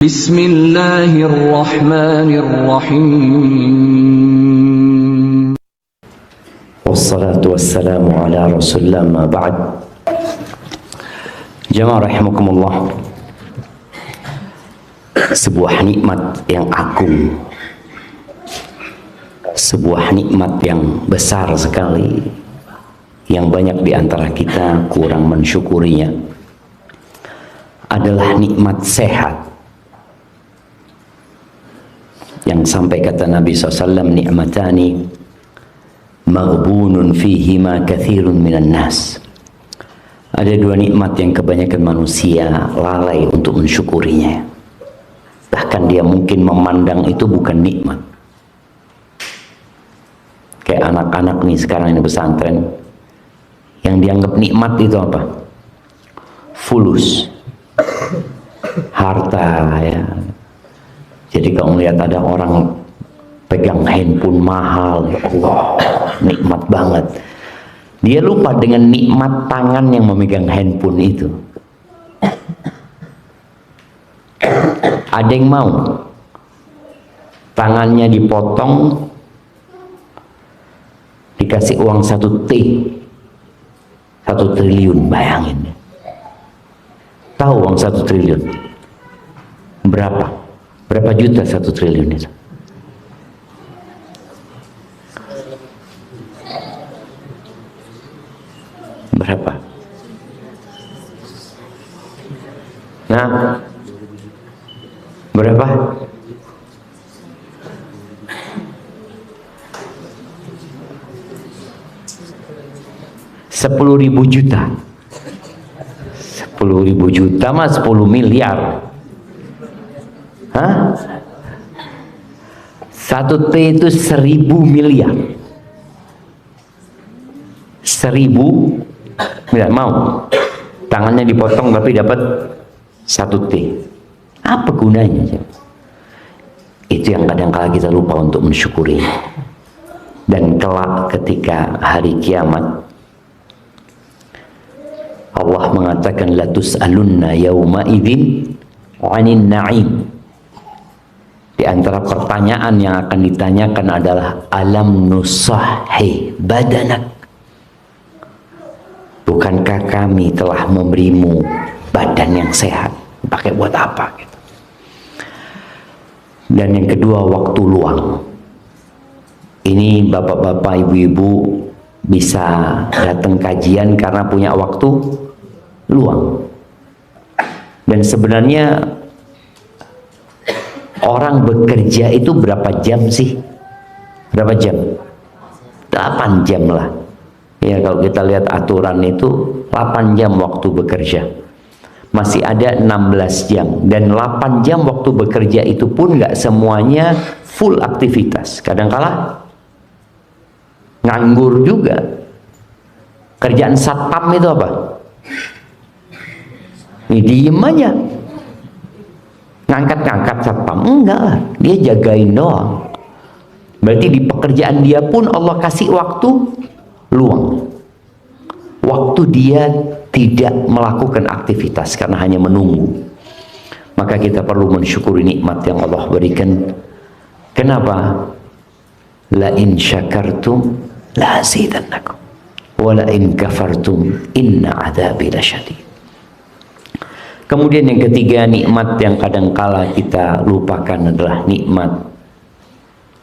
Bismillahirrahmanirrahim. Wassalatu wassalamu ala rasulillah ma ba'd. Jamaah rahimakumullah, sebuah nikmat yang agung, sebuah nikmat yang besar sekali, yang banyak di antara kita kurang mensyukurinya, adalah nikmat sehat. Yang sampai kata Nabi SAW, ni'matani maghbunun fihima kathirun minan nas. Ada dua nikmat yang kebanyakan manusia lalai untuk mensyukurinya. Bahkan dia mungkin memandang itu bukan nikmat. Kayak anak-anak nih sekarang ini pesantren, yang dianggap nikmat itu apa? Fulus, harta, ya. Jadi kalau melihat ada orang pegang handphone mahal, ya Allah, nikmat banget. Dia lupa dengan nikmat tangan yang memegang handphone itu. Ada yang mau tangannya dipotong, dikasih uang 1 triliun, bayangin. Tahu uang 1 triliun? Berapa? Berapa juta 1 triliun itu? Berapa? Nah, berapa? $10.000 juta. 10.000 juta mah 10 miliar. Hah? 1 T itu 1000 miliar. 1000 miliar. Mau tangannya dipotong tapi dapat 1 T. Apa gunanya? Itu yang kadang-kala kita lupa untuk mensyukuri. Dan kelak ketika hari kiamat, Allah mengatakan la tus'alunna yauma idzin 'anin na'im. Di antara pertanyaan yang akan ditanyakan adalah alam nusahhi badanak. Bukankah kami telah memberimu badan yang sehat? Pakai buat apa? Gitu. Dan yang kedua, waktu luang. Ini bapak-bapak, ibu-ibu bisa datang kajian karena punya waktu luang. Dan sebenarnya orang bekerja itu berapa jam sih? Berapa jam? 8 jam lah. Ya, kalau kita lihat aturan itu 8 jam waktu bekerja. Masih ada 16 jam. Dan 8 jam waktu bekerja itu pun nggak semuanya full aktivitas. Kadang-kala nganggur juga. Kerjaan satpam itu apa? Ini diem aja. Ngangkat-ngangkat satpam, enggak lah, dia jagain doang. Berarti di pekerjaan dia pun Allah kasih waktu luang, waktu dia tidak melakukan aktivitas karena hanya menunggu. Maka kita perlu mensyukuri nikmat yang Allah berikan. Kenapa? La in syakartum la azidannakum wa la in kafartum inna adzabi lasyadid. Kemudian yang ketiga, nikmat yang kadangkala kita lupakan adalah nikmat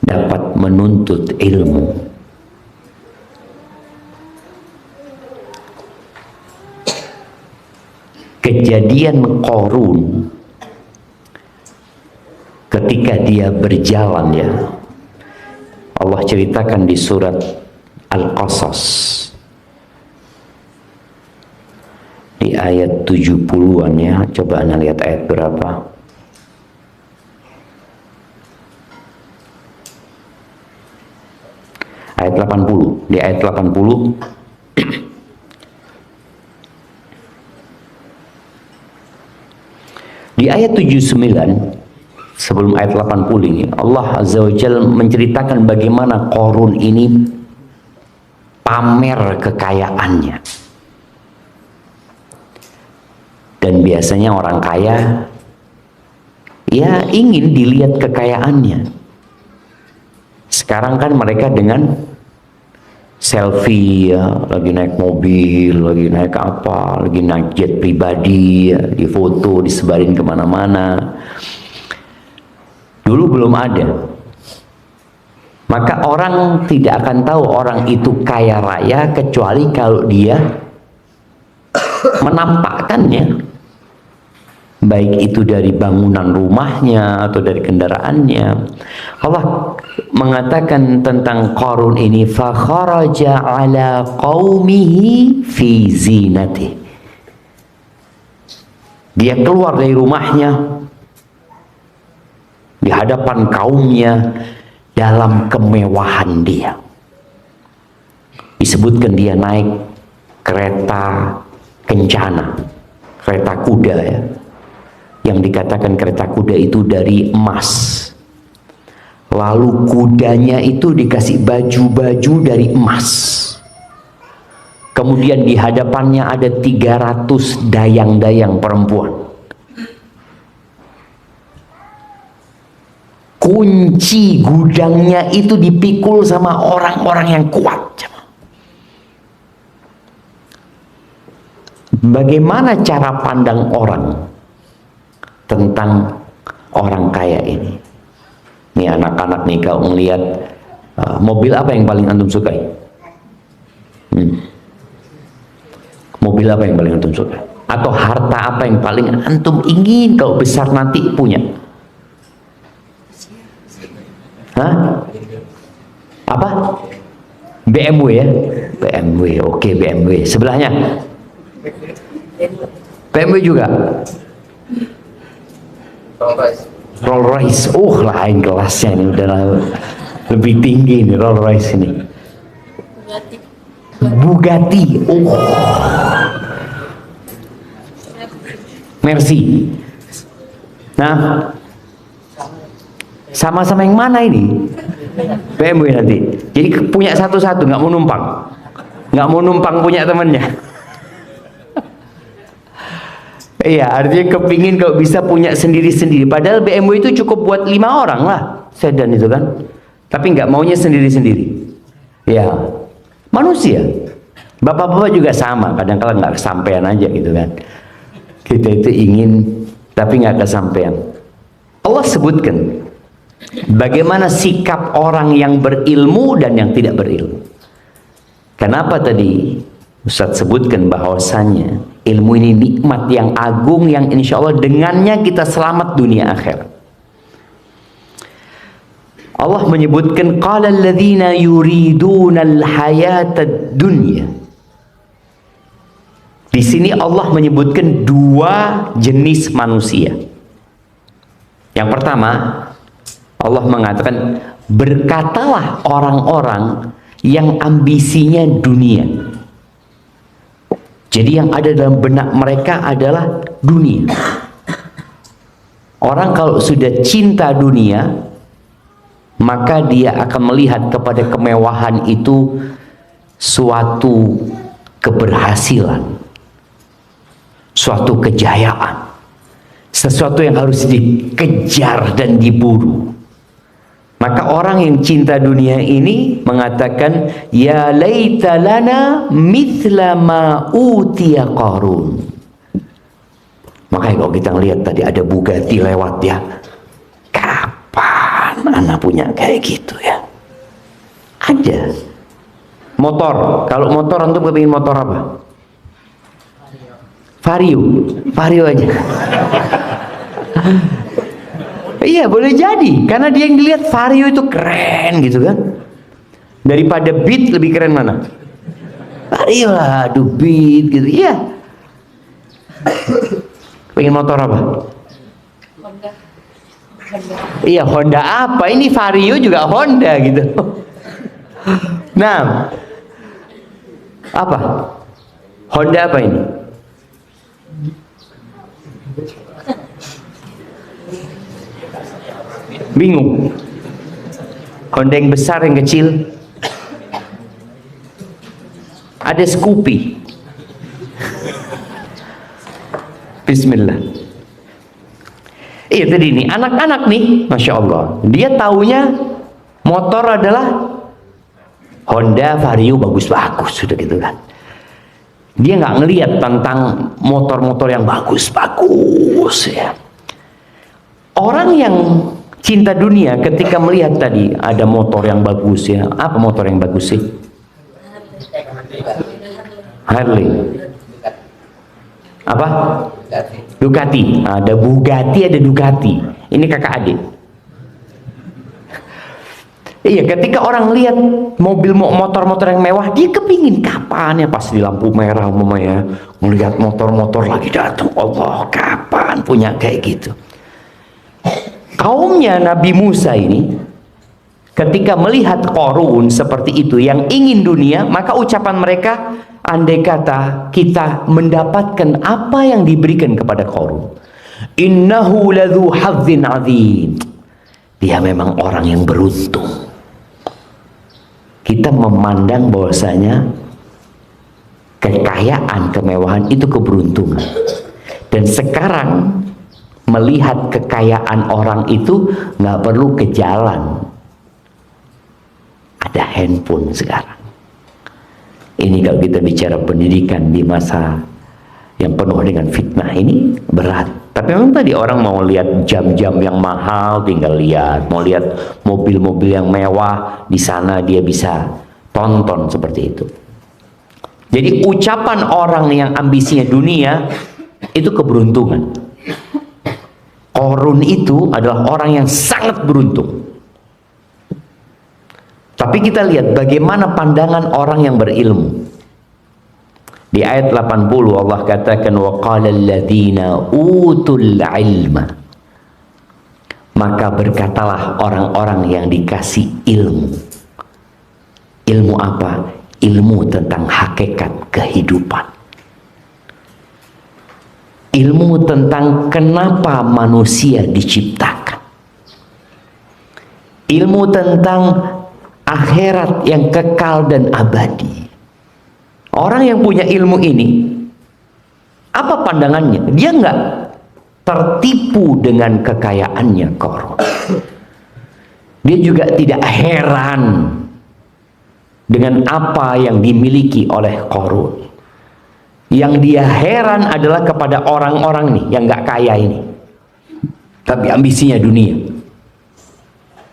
dapat menuntut ilmu. Kejadian Qarun ketika dia berjalan, ya, Allah ceritakan di surat Al-Qasas di ayat 70-an, ya. Coba Anda lihat ayat berapa. Ayat 80. Di ayat 80 di ayat 79 sebelum ayat 80 ini, Allah Azza wa Jalla menceritakan bagaimana Qarun ini pamer kekayaannya. Dan biasanya orang kaya ya ingin dilihat kekayaannya. Sekarang kan mereka dengan selfie ya, lagi naik mobil, lagi naik apa, lagi naik jet pribadi ya, difoto, disebarin kemana-mana. Dulu belum ada. Maka orang tidak akan tahu orang itu kaya raya kecuali kalau dia menampakkannya, baik itu dari bangunan rumahnya atau dari kendaraannya. Allah mengatakan tentang Qarun ini, fa kharaja ala qaumihi fi zinati. Dia keluar dari rumahnya di hadapan kaumnya dalam kemewahan dia. Disebutkan dia naik kereta kencana, kereta kuda ya, yang dikatakan kereta kuda itu dari emas. Lalu kudanya itu dikasih baju-baju dari emas. Kemudian di hadapannya ada 300 dayang-dayang perempuan. Kunci gudangnya itu dipikul sama orang-orang yang kuat. Bagaimana cara pandang orang tentang orang kaya ini? Nih anak-anak nih, kalau melihat mobil apa yang paling antum sukai? Mobil apa yang paling antum sukai? Atau harta apa yang paling antum ingin kalau besar nanti punya? Hah? Apa? BMW ya? BMW, oke, BMW. Sebelahnya? BMW juga? Rolls Royce. Lain kelasnya ini, udah lebih tinggi nih Rolls Royce ini. Bugatti. Mercy. Nah, sama-sama yang mana ini? BMW nanti. Jadi punya satu-satu, nggak mau numpang. Nggak mau numpang punya temannya. Iya, artinya kepingin kalau bisa punya sendiri-sendiri. Padahal BMW itu cukup buat 5 orang lah, sedan itu kan. Tapi nggak maunya sendiri-sendiri. Ya, manusia. Bapak-bapak juga sama, kadang-kadang nggak kesampaian aja gitu kan. Kita itu ingin, tapi nggak kesampaian. Allah sebutkan bagaimana sikap orang yang berilmu dan yang tidak berilmu. Kenapa tadi Ustadz sebutkan bahwasannya ilmu ini nikmat yang agung yang insya Allah dengannya kita selamat dunia akhirat. Allah menyebutkan qala alladzina yuriduna al-hayatad dunya. Di sini Allah menyebutkan 2 jenis manusia. Yang pertama, Allah mengatakan berkatalah orang-orang yang ambisinya dunia. Jadi yang ada dalam benak mereka adalah dunia. Orang kalau sudah cinta dunia, maka dia akan melihat kepada kemewahan itu suatu keberhasilan, suatu kejayaan, sesuatu yang harus dikejar dan diburu. Maka orang yang cinta dunia ini mengatakan, ya laita lana mithla ma utiya Qarun. Makanya kalau kita ngelihat tadi ada Bugatti lewat ya, kapan anak punya kayak gitu ya? Ada. Motor, kalau motor antum kepingin motor apa? Vario, Vario aja. Iya, boleh jadi karena dia yang dilihat Vario itu keren gitu kan. Daripada Beat lebih keren mana? Vario lah, aduh Beat gitu. Iya. Pengen motor apa? Honda. Iya, Honda apa? Ini Vario juga Honda gitu. Nah, apa? Honda apa ini? Bingung. Honda yang besar, yang kecil. Ada Scoopy. Bismillah. Iya tadi nih, anak-anak nih, Masya Allah, dia taunya motor adalah Honda Vario bagus-bagus, sudah gitu kan. Dia nggak ngelihat tentang motor-motor yang bagus-bagus ya. Orang yang cinta dunia ketika melihat tadi ada motor yang bagus ya, apa motor yang bagus sih? Harley. Apa? Ducati. Ada Bugatti, ada Ducati. Ini kakak adik. Iya, ketika orang lihat mobil motor-motor yang mewah, dia kepingin kapan ya pas di lampu merah ya, melihat motor-motor lagi datang. Allah, kapan punya kayak gitu? Kaumnya Nabi Musa ini ketika melihat Qarun seperti itu yang ingin dunia, maka ucapan mereka, andai kata kita mendapatkan apa yang diberikan kepada Qarun, innahu ladzu hadzin adzim, dia memang orang yang beruntung. Kita memandang bahwasanya kekayaan, kemewahan itu keberuntungan. Dan sekarang melihat kekayaan orang itu nggak perlu ke jalan, ada handphone sekarang. Ini kalau kita bicara pendidikan di masa yang penuh dengan fitnah ini berat. Tapi memang tadi orang mau lihat jam-jam yang mahal, tinggal lihat. Mau lihat mobil-mobil yang mewah, di sana dia bisa tonton seperti itu. Jadi ucapan orang yang ambisinya dunia itu keberuntungan. Qarun itu adalah orang yang sangat beruntung. Tapi kita lihat bagaimana pandangan orang yang berilmu. Di ayat 80 Allah katakan wa qala alladziina utul ilma, maka berkatalah orang-orang yang dikasih ilmu. Ilmu apa? Ilmu tentang hakikat kehidupan. Ilmu tentang kenapa manusia diciptakan. Ilmu tentang akhirat yang kekal dan abadi. Orang yang punya ilmu ini, apa pandangannya? Dia nggak tertipu dengan kekayaannya Qarun. Dia juga tidak heran dengan apa yang dimiliki oleh Qarun. Yang dia heran adalah kepada orang-orang nih yang nggak kaya ini, tapi ambisinya dunia.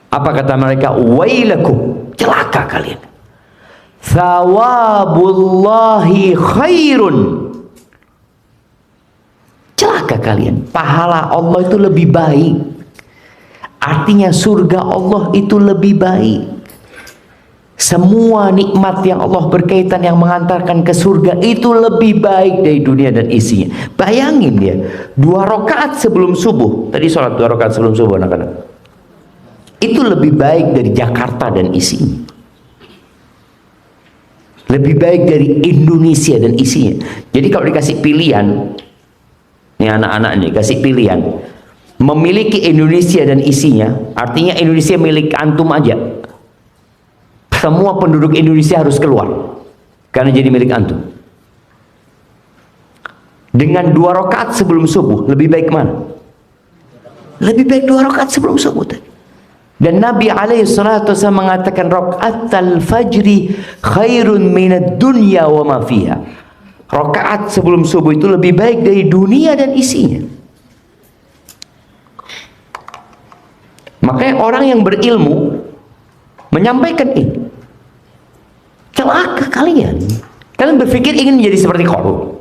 Apa kata mereka? Wailakum, celaka kalian. Thawabullahi khairun. Celaka kalian. Pahala Allah itu lebih baik. Artinya surga Allah itu lebih baik. Semua nikmat yang Allah berkaitan yang mengantarkan ke surga itu lebih baik dari dunia dan isinya. Bayangin dia, 2 rakaat sebelum subuh. Tadi sholat 2 rakaat sebelum subuh anak-anak. Itu lebih baik dari Jakarta dan isinya. Lebih baik dari Indonesia dan isinya. Jadi kalau dikasih pilihan, nih anak-anak nih kasih pilihan, memiliki Indonesia dan isinya, artinya Indonesia milik antum aja. Semua penduduk Indonesia harus keluar karena jadi milik antum. Dengan 2 rakaat sebelum subuh, lebih baik mana? Lebih baik 2 rakaat sebelum subuh tadi. Dan Nabi SAW mengatakan rakaatul fajri khairun minad dunya wa ma fiha. Rakaat sebelum subuh itu lebih baik dari dunia dan isinya. Makanya orang yang berilmu menyampaikan ini. Celaka kalian. Kalian berpikir ingin menjadi seperti Qarun,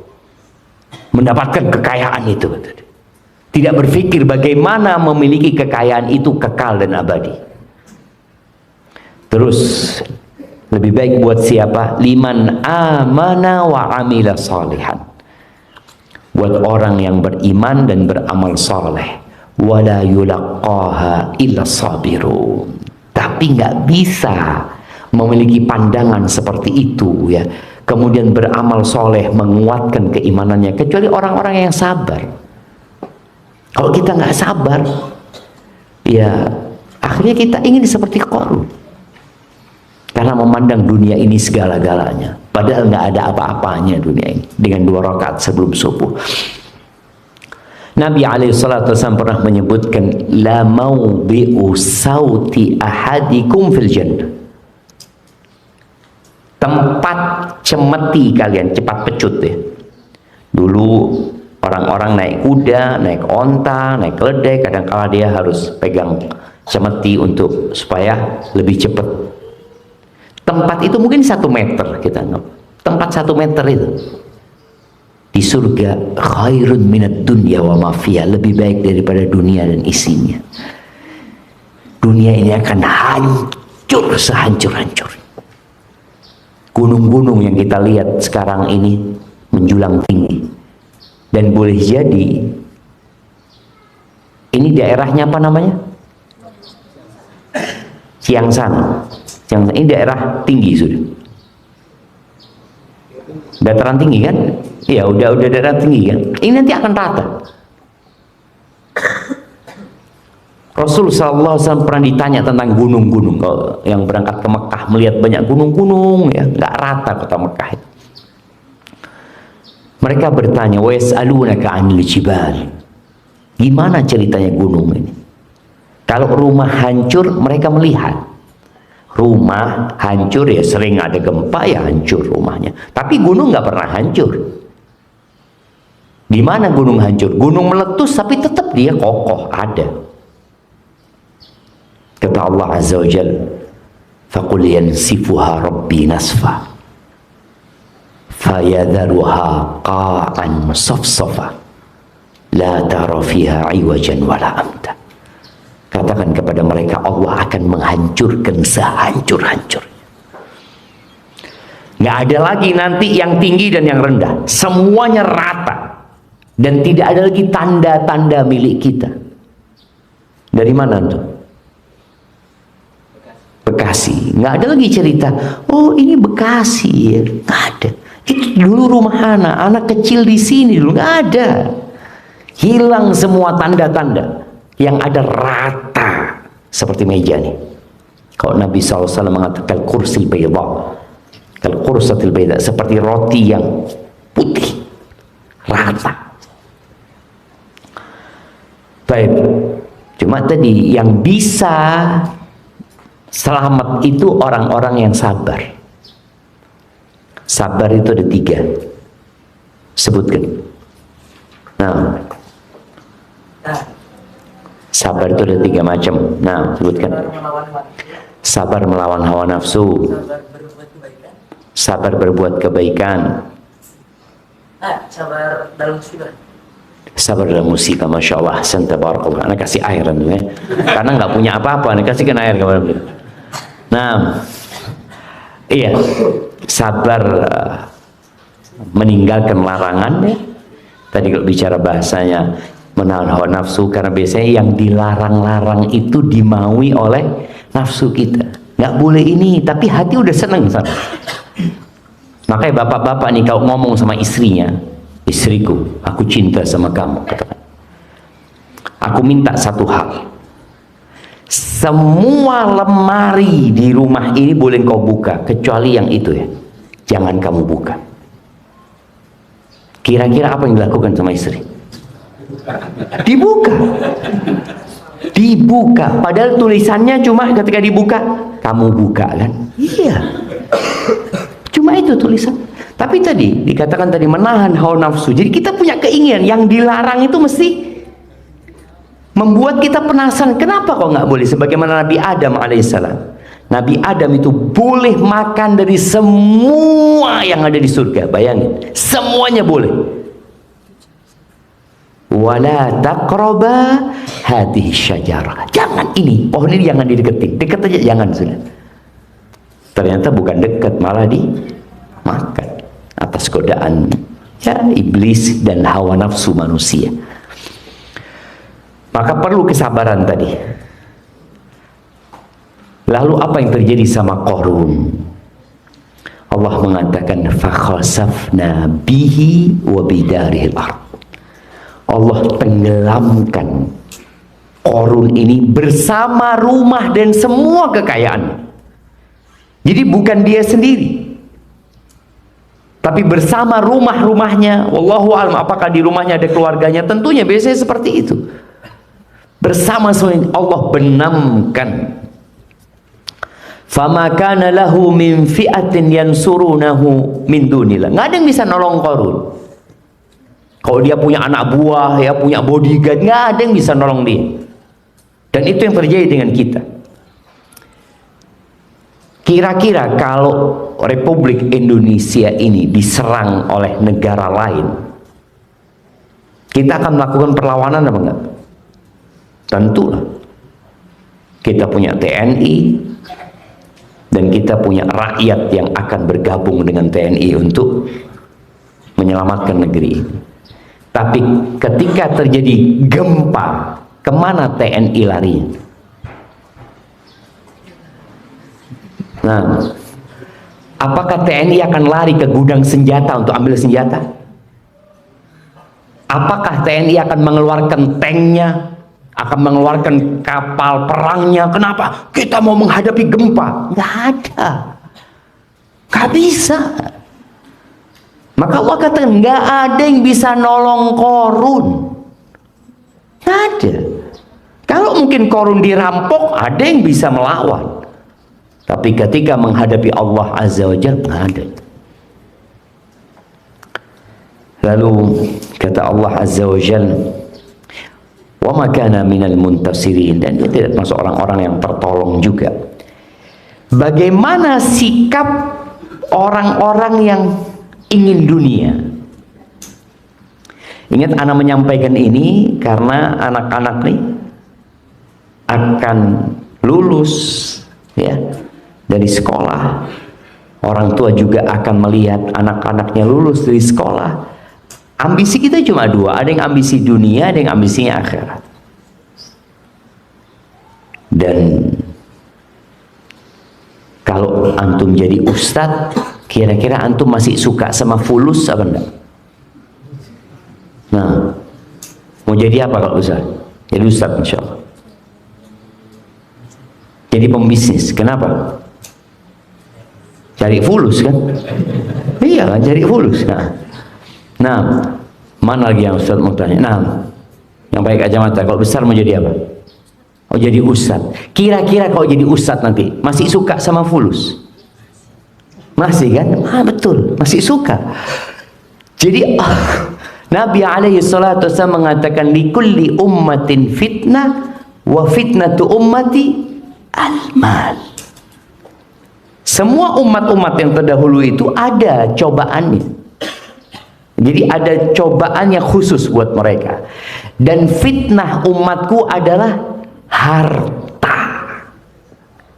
mendapatkan kekayaan itu. Tidak berpikir bagaimana memiliki kekayaan itu kekal dan abadi. Terus lebih baik buat siapa? Liman amana wa amila salihan. Buat orang yang beriman dan beramal saleh. Wala yulaqqaha illa sabirun. Tapi nggak bisa memiliki pandangan seperti itu ya. Kemudian beramal soleh menguatkan keimanannya kecuali orang-orang yang sabar. Kalau kita nggak sabar, ya akhirnya kita ingin seperti Qarun. Karena memandang dunia ini segala-galanya. Padahal nggak ada apa-apanya dunia ini. Dengan 2 rakaat sebelum subuh. Nabi SAW pernah menyebutkan, la maubi'u sauti ahadikum fil jannah. Tempat cemeti kalian, cepat pecut ya. Dulu orang-orang naik kuda, naik onta, naik keledai, kadang-kala dia harus pegang cemeti untuk supaya lebih cepat. Tempat itu mungkin 1 meter kita anggap. Tempat 1 meter itu di surga, khairun minad dunya wa ma fiha, lebih baik daripada dunia dan isinya. Dunia ini akan hancur sehancur-hancur. Gunung-gunung yang kita lihat sekarang ini menjulang tinggi, dan boleh jadi ini daerahnya apa namanya? Ciangshan. Ini daerah tinggi sudah. Dataran tinggi kan? Iya, udah dataran tinggi kan? Ini nanti akan rata. Rasul SAW pernah ditanya tentang gunung-gunung. Kalau yang berangkat ke Mekah melihat banyak gunung-gunung, ya nggak rata kota Mekah itu. Mereka bertanya, wa yas'alunaka 'anil jibal. Gimana ceritanya gunung ini? Kalau rumah hancur, mereka melihat. Rumah hancur ya sering ada gempa ya hancur rumahnya. Tapi gunung nggak pernah hancur. Di mana gunung hancur? Gunung meletus tapi tetap dia kokoh ada. Kata Allah Azza wa Jalla, faqul yansifuha rabbi nasfa fayadharuha qa'an safsafa la tara fiha iwajan wala amta. Katakan kepada mereka, Allah akan menghancurkan sehancur-hancurnya. Nggak ada lagi nanti yang tinggi dan yang rendah, semuanya rata, dan tidak ada lagi tanda-tanda milik kita. Dari mana tuh? Bekasi. Nggak ada lagi cerita, oh ini Bekasi ya. Nggak ada. Itu dulu rumah anak kecil di sini dulu, nggak ada. Hilang semua tanda-tanda. Yang ada rata seperti meja nih. Kalau Nabi SAW mengatakan kursil bayda, kalau kursatil bayda, seperti roti yang putih rata. Baik, cuma tadi yang bisa selamat itu orang-orang yang sabar. Sabar itu ada 3. Sebutkan. Nah, sabar itu ada 3 macam. Nah, sebutkan. Sabar melawan hawa nafsu. Sabar berbuat kebaikan. Sabar dalam musibah. Sabar dalam musibah, masya Allah. Tabarakallah. Anak kasih air ya. Karena nggak punya apa-apa, anak kasihkan air kepada beliau. Nah, iya, sabar meninggalkan larangan ya. Tadi kalau bicara bahasanya menahan hawa nafsu, karena biasanya yang dilarang-larang itu dimaui oleh nafsu kita. Nggak boleh ini, tapi hati udah seneng sama. Makanya bapak-bapak nih kalau ngomong sama istrinya, istriku, aku cinta sama kamu, katakan. Aku minta satu hal, semua lemari di rumah ini boleh kau buka, kecuali yang itu ya, jangan kamu buka. Kira-kira apa yang dilakukan sama istri? Dibuka. Dibuka. Padahal tulisannya cuma ketika dibuka, kamu buka kan? Iya. Cuma itu tulisan. Tapi tadi dikatakan tadi menahan hawa nafsu. Jadi kita punya keinginan yang dilarang itu mesti membuat kita penasaran. Kenapa kok nggak boleh? Sebagaimana Nabi Adam alaihissalam. Nabi Adam itu boleh makan dari semua yang ada di surga. Bayangin, semuanya boleh. Wala taqraba hadhihi syajarah. Jangan ini, pohon ini jangan dideketin. Dekat aja jangan sudah. Ternyata bukan dekat, malah dimakan atas godaan ya iblis dan hawa nafsu manusia. Maka perlu kesabaran tadi. Lalu apa yang terjadi sama Qarun? Allah mengatakan fakhasafna bihi wa bidarihil ardh. Allah tenggelamkan Qarun ini bersama rumah dan semua kekayaan. Jadi bukan dia sendiri. Tapi bersama rumah-rumahnya, wallahu a'lam apakah di rumahnya ada keluarganya, tentunya biasanya seperti itu. Bersama semuanya Allah benamkan. Fama kana lahu min fi'atin yansurunahu min dunillah. Nggak ada yang bisa nolong Qarun. Kalau dia punya anak buah, ya punya bodyguard, nggak ada yang bisa nolong dia. Dan itu yang terjadi dengan kita. Kira-kira kalau Republik Indonesia ini diserang oleh negara lain, kita akan melakukan perlawanan apa enggak? Tentulah. Kita punya TNI dan kita punya rakyat yang akan bergabung dengan TNI untuk menyelamatkan negeri ini. Tapi ketika terjadi gempa, kemana TNI lari? Nah, apakah TNI akan lari ke gudang senjata untuk ambil senjata? Apakah TNI akan mengeluarkan tanknya, akan mengeluarkan kapal perangnya? Kenapa? Kita mau menghadapi gempa. Nggak ada, nggak bisa. Maka Allah katakan nggak ada yang bisa nolong Qarun. Nggak ada. Kalau mungkin Qarun dirampok, ada yang bisa melawan. Tapi ketika menghadapi Allah Azza wa Jalla, nggak ada. Lalu kata Allah Azza wa Jalla, wa ma kana minal muntasirin, dan dia tidak masuk orang-orang yang tertolong juga. Bagaimana sikap orang-orang yang ingin dunia? Ingat, anak menyampaikan ini karena anak-anak nih akan lulus ya dari sekolah. Orang tua juga akan melihat anak-anaknya lulus dari sekolah. Ambisi kita cuma dua, ada yang ambisi dunia, ada yang ambisinya akhirat. Dan kalau antum jadi ustadz, kira-kira antum masih suka sama fulus apa enggak? Nah, mau jadi apa kalau ustadz? Jadi ustadz insya Allah. Jadi pembisnis, kenapa? Cari fulus kan? Iya kan, cari fulus. Nah, mana lagi yang ustadz mau tanya? Nah, yang pakai kacamata, kalau besar mau jadi apa? Oh, jadi ustadz. Kira-kira kalau jadi ustadz nanti masih suka sama fulus? Masih kan? Ah, betul, masih suka. Jadi Nabi alaihi salatu wasallam mengatakan likulli ummatin fitnah wa fitnatu ummati al-mal. Semua umat-umat yang terdahulu itu ada cobaannya. Jadi ada cobaan yang khusus buat mereka. Dan fitnah umatku adalah harta.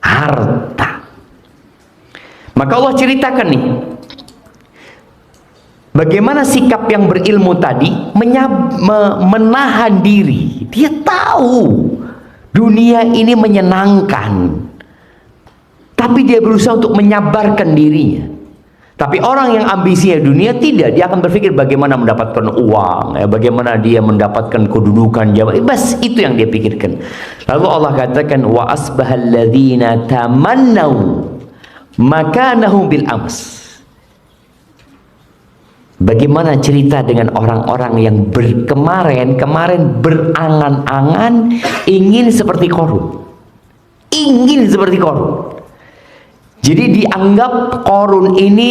Harta. Maka Allah ceritakan nih, bagaimana sikap yang berilmu tadi menahan diri. Dia tahu dunia ini menyenangkan, tapi dia berusaha untuk menyabarkan dirinya. Tapi orang yang ambisinya dunia tidak, dia akan berpikir bagaimana mendapatkan uang, ya, bagaimana dia mendapatkan kedudukan jabatan. Bas itu yang dia pikirkan. Lalu Allah katakan wa asbahal ladzina tamannau makanahu bil ams. Bagaimana cerita dengan orang-orang yang kemarin berangan-angan ingin seperti Qarun. Ingin seperti Qarun. Jadi dianggap Qarun ini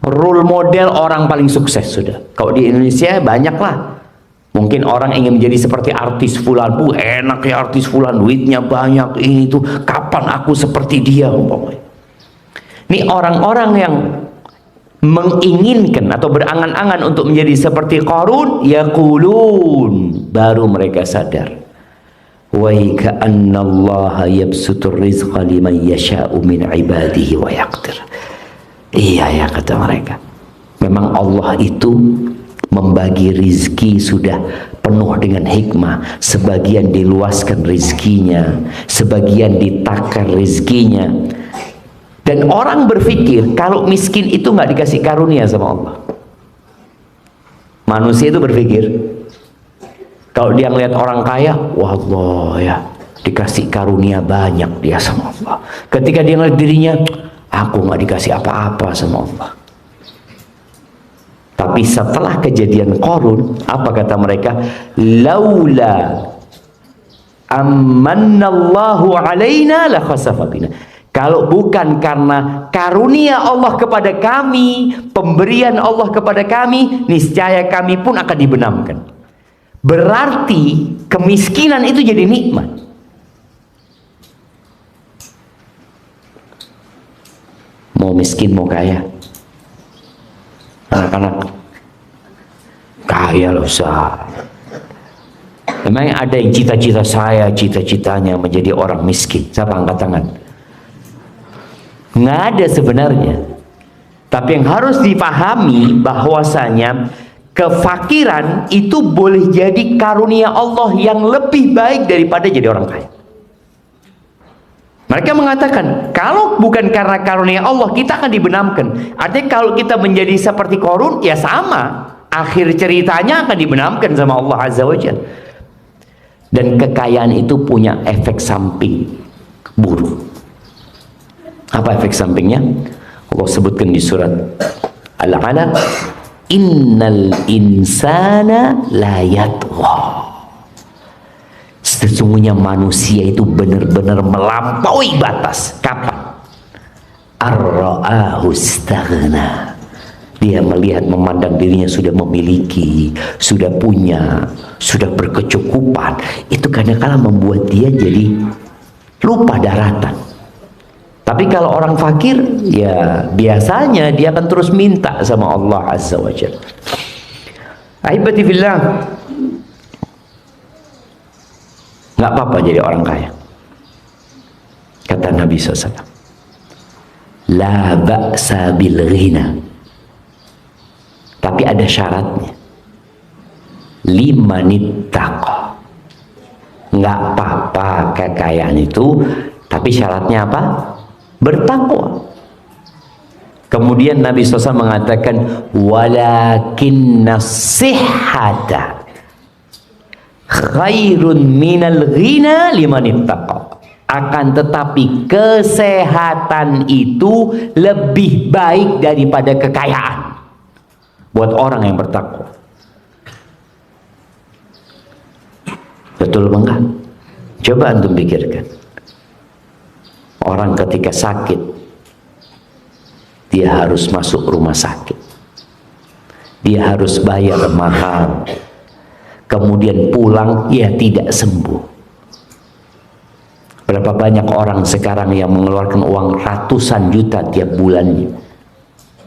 role model orang paling sukses sudah. Kalau di Indonesia banyaklah. Mungkin orang ingin menjadi seperti artis fulan. Enak ya artis fulan, duitnya banyak, ini tuh. Kapan aku seperti dia umpamanya. Ini orang-orang yang menginginkan atau berangan-angan untuk menjadi seperti Qarun, yaqulun, baru mereka sadar. Wa ka'annallaha yabsutur rizqa liman yasha'u min ibadihi wa yaqdir. Iya ya, kata mereka, memang Allah itu membagi rizki sudah penuh dengan hikmah. Sebagian diluaskan rizkinya, sebagian ditakar rizkinya. Dan orang berpikir kalau miskin itu nggak dikasih karunia sama Allah. Manusia itu berpikir kalau dia ngelihat orang kaya, wah Allah ya, dikasih karunia banyak dia sama Allah. Ketika dia ngelihat dirinya, aku nggak dikasih apa-apa sama Allah. Tapi setelah kejadian Qarun, apa kata mereka? Laula amannallahu alaina la khasafa bina. Kalau bukan karena karunia Allah kepada kami, pemberian Allah kepada kami, niscaya kami pun akan dibenamkan. Berarti kemiskinan itu jadi nikmat. Mau miskin mau kaya, anak-anak kaya loh Ustaz. Memang ada yang cita-cita saya, cita-citanya menjadi orang miskin. Siapa angkat tangan? Nggak ada sebenarnya. Tapi yang harus dipahami bahwasanya kefakiran itu boleh jadi karunia Allah yang lebih baik daripada jadi orang kaya. Mereka mengatakan, kalau bukan karena karunia Allah, kita akan dibenamkan. Artinya kalau kita menjadi seperti Qarun, ya sama. Akhir ceritanya akan dibenamkan sama Allah Azza wa Jalla. Dan kekayaan itu punya efek samping buruk. Apa efek sampingnya? Allah sebutkan di surat Al-Alaq, innal insana la yatgha. Sesungguhnya manusia itu benar-benar melampaui batas. Kapan? Ar-ra'ahu istaghna. Dia melihat, memandang dirinya sudah memiliki, sudah punya, sudah berkecukupan. Itu kadang-kala membuat dia jadi lupa daratan. Tapi kalau orang fakir, ya biasanya dia akan terus minta sama Allah Azza wa Jalla. Ahibati fillah, nggak apa-apa jadi orang kaya. Kata Nabi SAW, la ba'sa bil ghina. Tapi ada syaratnya. Limanittaqa. Nggak apa-apa kekayaan itu, tapi syaratnya apa? Bertakwa. Kemudian Nabi SAW mengatakan, walakinna sihhata khairun minal ghina limanittaqa. Akan tetapi kesehatan itu lebih baik daripada kekayaan buat orang yang bertakwa. Betul enggak? Coba antum pikirkan. Orang ketika sakit, dia harus masuk rumah sakit, dia harus bayar mahal, kemudian pulang, ya tidak sembuh. Berapa banyak orang sekarang yang mengeluarkan uang ratusan juta tiap bulannya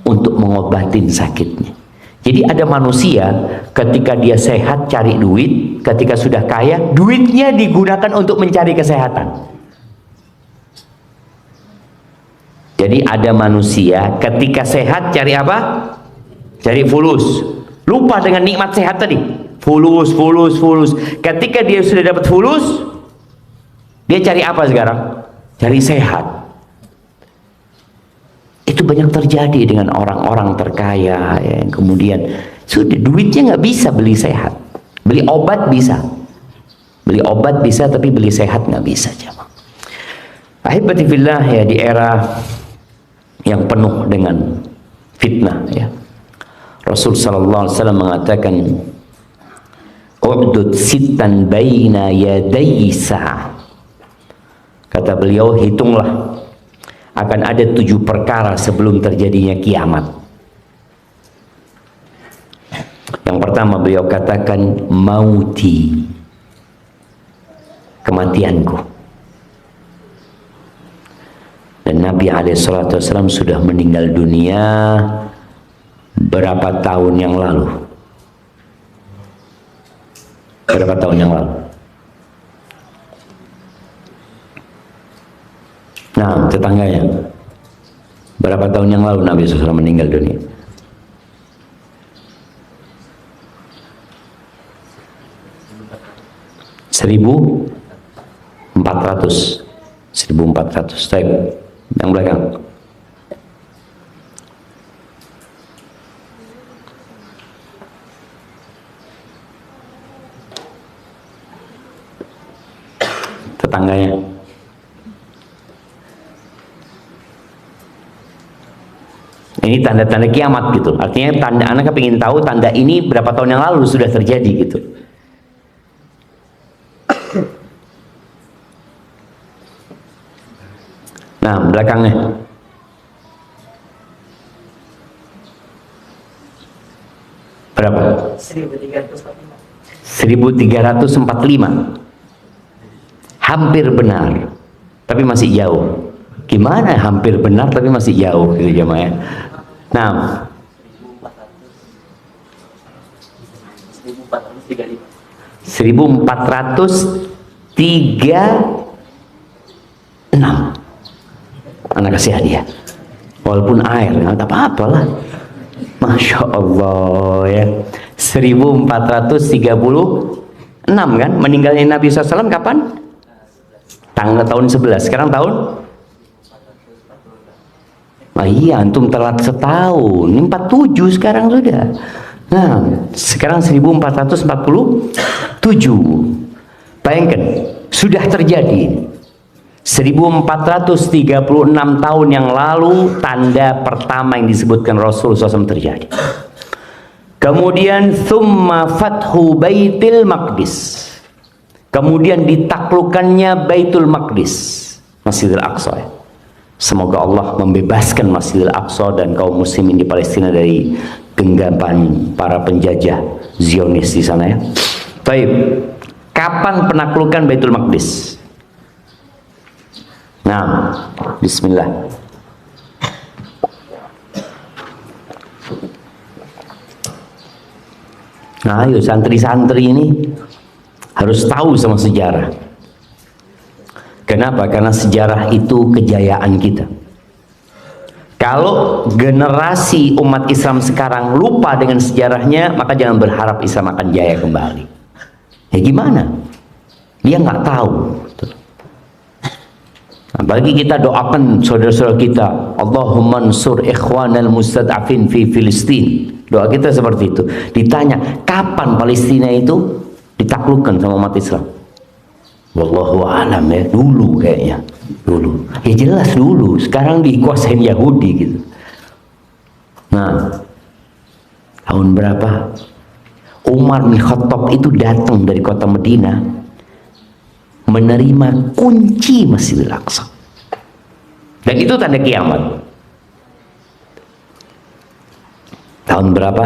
untuk mengobatin sakitnya. Jadi ada manusia ketika dia sehat cari duit, ketika sudah kaya duitnya digunakan untuk mencari kesehatan. Jadi ada manusia ketika sehat cari apa? Cari fulus. Lupa dengan nikmat sehat tadi. Fulus. Ketika dia sudah dapat fulus, dia cari apa sekarang? Cari sehat. Itu banyak terjadi dengan orang-orang terkaya yang kemudian sudah duitnya nggak bisa beli sehat. Beli obat bisa. Beli obat bisa, tapi beli sehat nggak bisa. Ahibati fillah, ya, di era yang penuh dengan fitnah, ya, Rasul sallallahu alaihi wasallam mengatakan, "U'dud sittan baina yaday sa'ah." Kata beliau, hitunglah akan ada 7 perkara sebelum terjadinya kiamat. Yang pertama beliau katakan, mauti, kematianku. Dan Nabi SAW sudah meninggal dunia berapa tahun yang lalu? Berapa tahun yang lalu? Nah, tetangganya. Berapa tahun yang lalu Nabi SAW meninggal dunia? Seribu 1400. Baik, yang belakang. Tetangganya. Ini Ini tanda-tanda kiamat gitu. Artinya tanda, anak kepingin tahu tanda ini berapa tahun yang lalu sudah terjadi gitu. Nah, belakangnya. Berapa? 1345. Hampir benar, tapi masih jauh. Gimana hampir benar tapi masih jauh gitu jemaah ya. Nah, 1436. Anak kasih hadiah. Walaupun air, nggak apa-apalah. Masya Allah ya. 1436 kan? Meninggalnya Nabi SAW kapan? Tahun 11. Sekarang tahun? Nah, iya, antum telat setahun. Ini 47 sekarang sudah. Nah, sekarang 1447. Bayangkan, sudah terjadi. 1436 tahun yang lalu tanda pertama yang disebutkan Rasul SAW terjadi. Kemudian thumma fathu Baitul Maqdis. Kemudian ditaklukkannya Baitul Maqdis, Masjidil Aqsa. Semoga Allah membebaskan Masjidil Aqsa dan kaum muslimin di Palestina dari genggaman para penjajah Zionis di sana ya. Baik. Kapan penaklukan Baitul Maqdis? Nah, bismillah. Nah, ayo santri-santri ini harus tahu sama sejarah. Kenapa? Karena sejarah itu kejayaan kita. Kalau generasi umat Islam sekarang lupa dengan sejarahnya, maka jangan berharap Islam akan jaya kembali. Ya gimana? Dia nggak tahu. Nah, bagi kita doakan saudara-saudara kita, Allahumma ansur ikhwanal mustad'afin fi Filistin. Doa kita seperti itu. Ditanya, kapan Palestina itu ditaklukkan sama umat Islam? Wallahu a'lam ya, dulu kayaknya. Dulu. Ya jelas dulu, sekarang dikuasain Yahudi gitu. Nah, tahun berapa? Umar bin Khattab itu datang dari kota Medina menerima kunci Masjidil Aqsa. Dan itu tanda kiamat. Tahun berapa?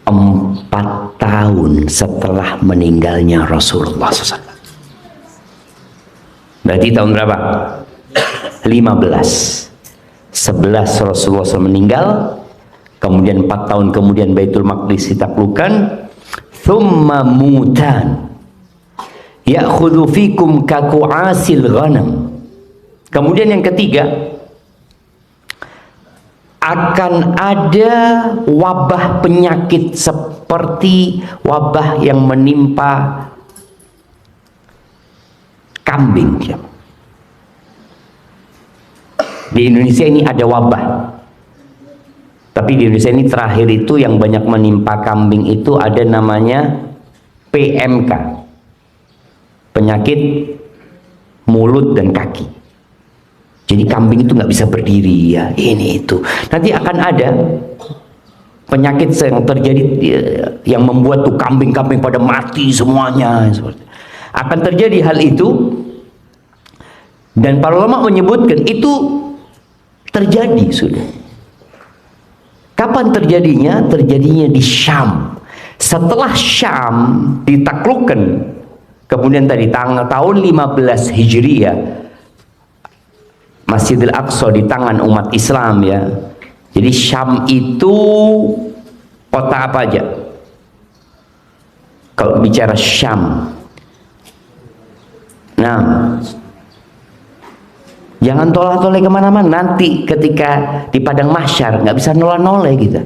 4 tahun setelah meninggalnya Rasulullah SAW. Berarti tahun berapa? 15. 11 Rasulullah SAW meninggal, kemudian 4 tahun kemudian Baitul Maqdis ditaklukkan. Thumma mutan ya'khudhu fikum kaku'asil ghanam. Kemudian yang ketiga, akan ada wabah penyakit seperti wabah yang menimpa kambing. Di Indonesia ini ada wabah, tapi di Indonesia ini terakhir itu yang banyak menimpa kambing itu ada namanya PMK, penyakit mulut dan kaki. Jadi kambing itu nggak bisa berdiri ya, ini itu. Nanti akan ada penyakit yang terjadi yang membuat tuh kambing-kambing pada mati semuanya. Akan terjadi hal itu, dan para ulama menyebutkan itu terjadi sudah. Kapan terjadinya? Terjadinya di Syam. Setelah Syam ditaklukkan, kemudian tadi tahun 15 Hijriah, Masjidil Aqsa di tangan umat Islam ya. Jadi Syam itu kota apa aja? Kalau bicara Syam, nah jangan tolak-tolak kemana-mana. Nanti ketika di padang mahsyar nggak bisa nolak-nolak gitu.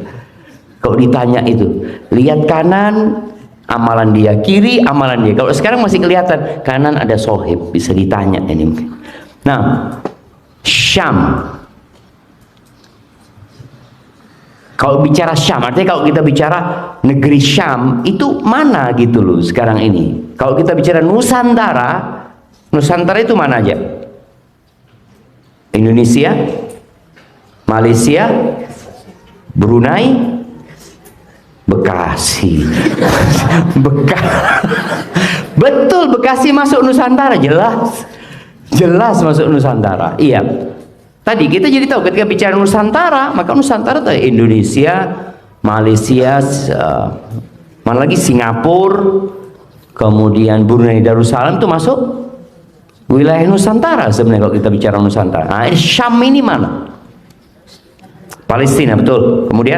Kalau ditanya itu, lihat kanan, amalan dia, kiri amalan dia. Kalau sekarang masih kelihatan kanan ada sohib, bisa ditanya ini. Nah, Syam. Kalau bicara Syam, artinya kalau kita bicara negeri Syam itu mana gitu loh sekarang ini. Kalau kita bicara Nusantara, Nusantara itu mana aja? Indonesia, Malaysia, Brunei, Bekasi. Betul, Bekasi masuk Nusantara, jelas. Jelas masuk Nusantara. Iya. Tadi kita jadi tahu ketika bicara Nusantara, maka Nusantara itu Indonesia, Malaysia, mana lagi Singapura, kemudian Brunei Darussalam itu masuk wilayah Nusantara sebenarnya kalau kita bicara Nusantara. Nah, Syam ini mana? Palestina, betul. Kemudian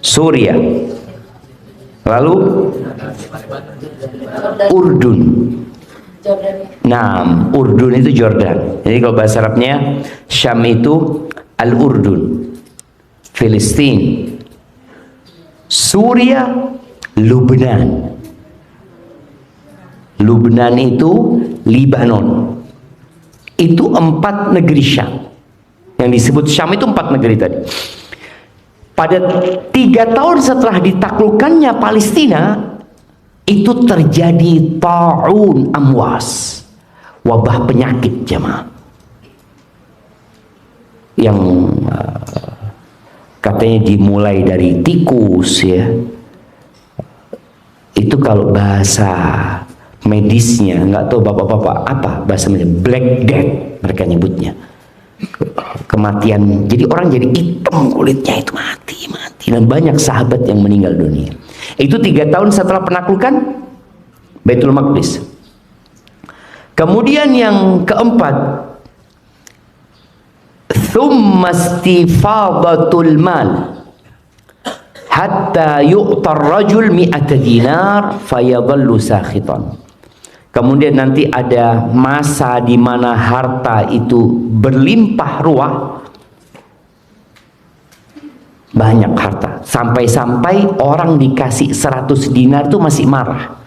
Suriah. Lalu Urdun. Nah, Urdun itu Jordan. Jadi kalau bahasa Arabnya Syam itu Al-Urdun. Filistin. Suriah, Lubnan. Lubnan itu Libanon. Itu 4 negeri Syam. Yang disebut Syam itu 4 negeri tadi. Pada 3 tahun setelah ditaklukkannya Palestina, itu terjadi ta'un amwas, wabah penyakit jemaah, yang katanya dimulai dari tikus ya. Itu kalau bahasa medisnya, nggak tahu bapak-bapak apa bahasa medisnya, Black Death mereka nyebutnya. Kematian, jadi orang jadi hitam kulitnya, itu mati dan banyak sahabat yang meninggal dunia. Itu 3 tahun setelah penaklukan Baitul Maqdis. Kemudian yang keempat, thumma istifadatul mal hatta yu'tar rajul mi'ata dinar fayadhallu sakhitan. Kemudian nanti ada masa di mana harta itu berlimpah ruah, banyak harta, sampai-sampai orang dikasih 100 dinar itu masih marah.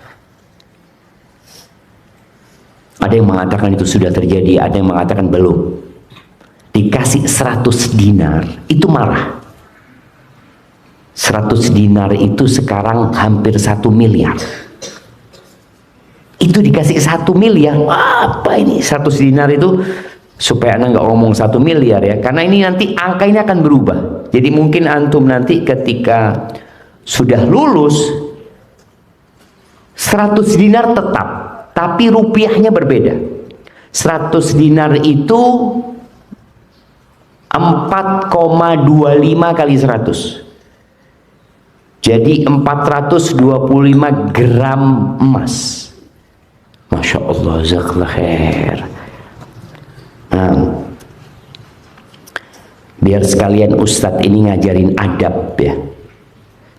Ada yang mengatakan itu sudah terjadi, ada yang mengatakan belum. Dikasih 100 dinar itu marah. 100 dinar itu sekarang hampir 1 miliar. Itu dikasih 1 miliar. Apa ini 100 dinar itu? Supaya anda nggak ngomong 1 miliar ya, karena ini nanti angka ini akan berubah. Jadi mungkin antum nanti ketika sudah lulus 100 dinar tetap, tapi rupiahnya berbeda. 100 dinar itu 4,25 kali 100. Jadi 425 gram emas. Masya Allah, jazakallah khair. Nah, biar sekalian Ustadz ini ngajarin adab ya.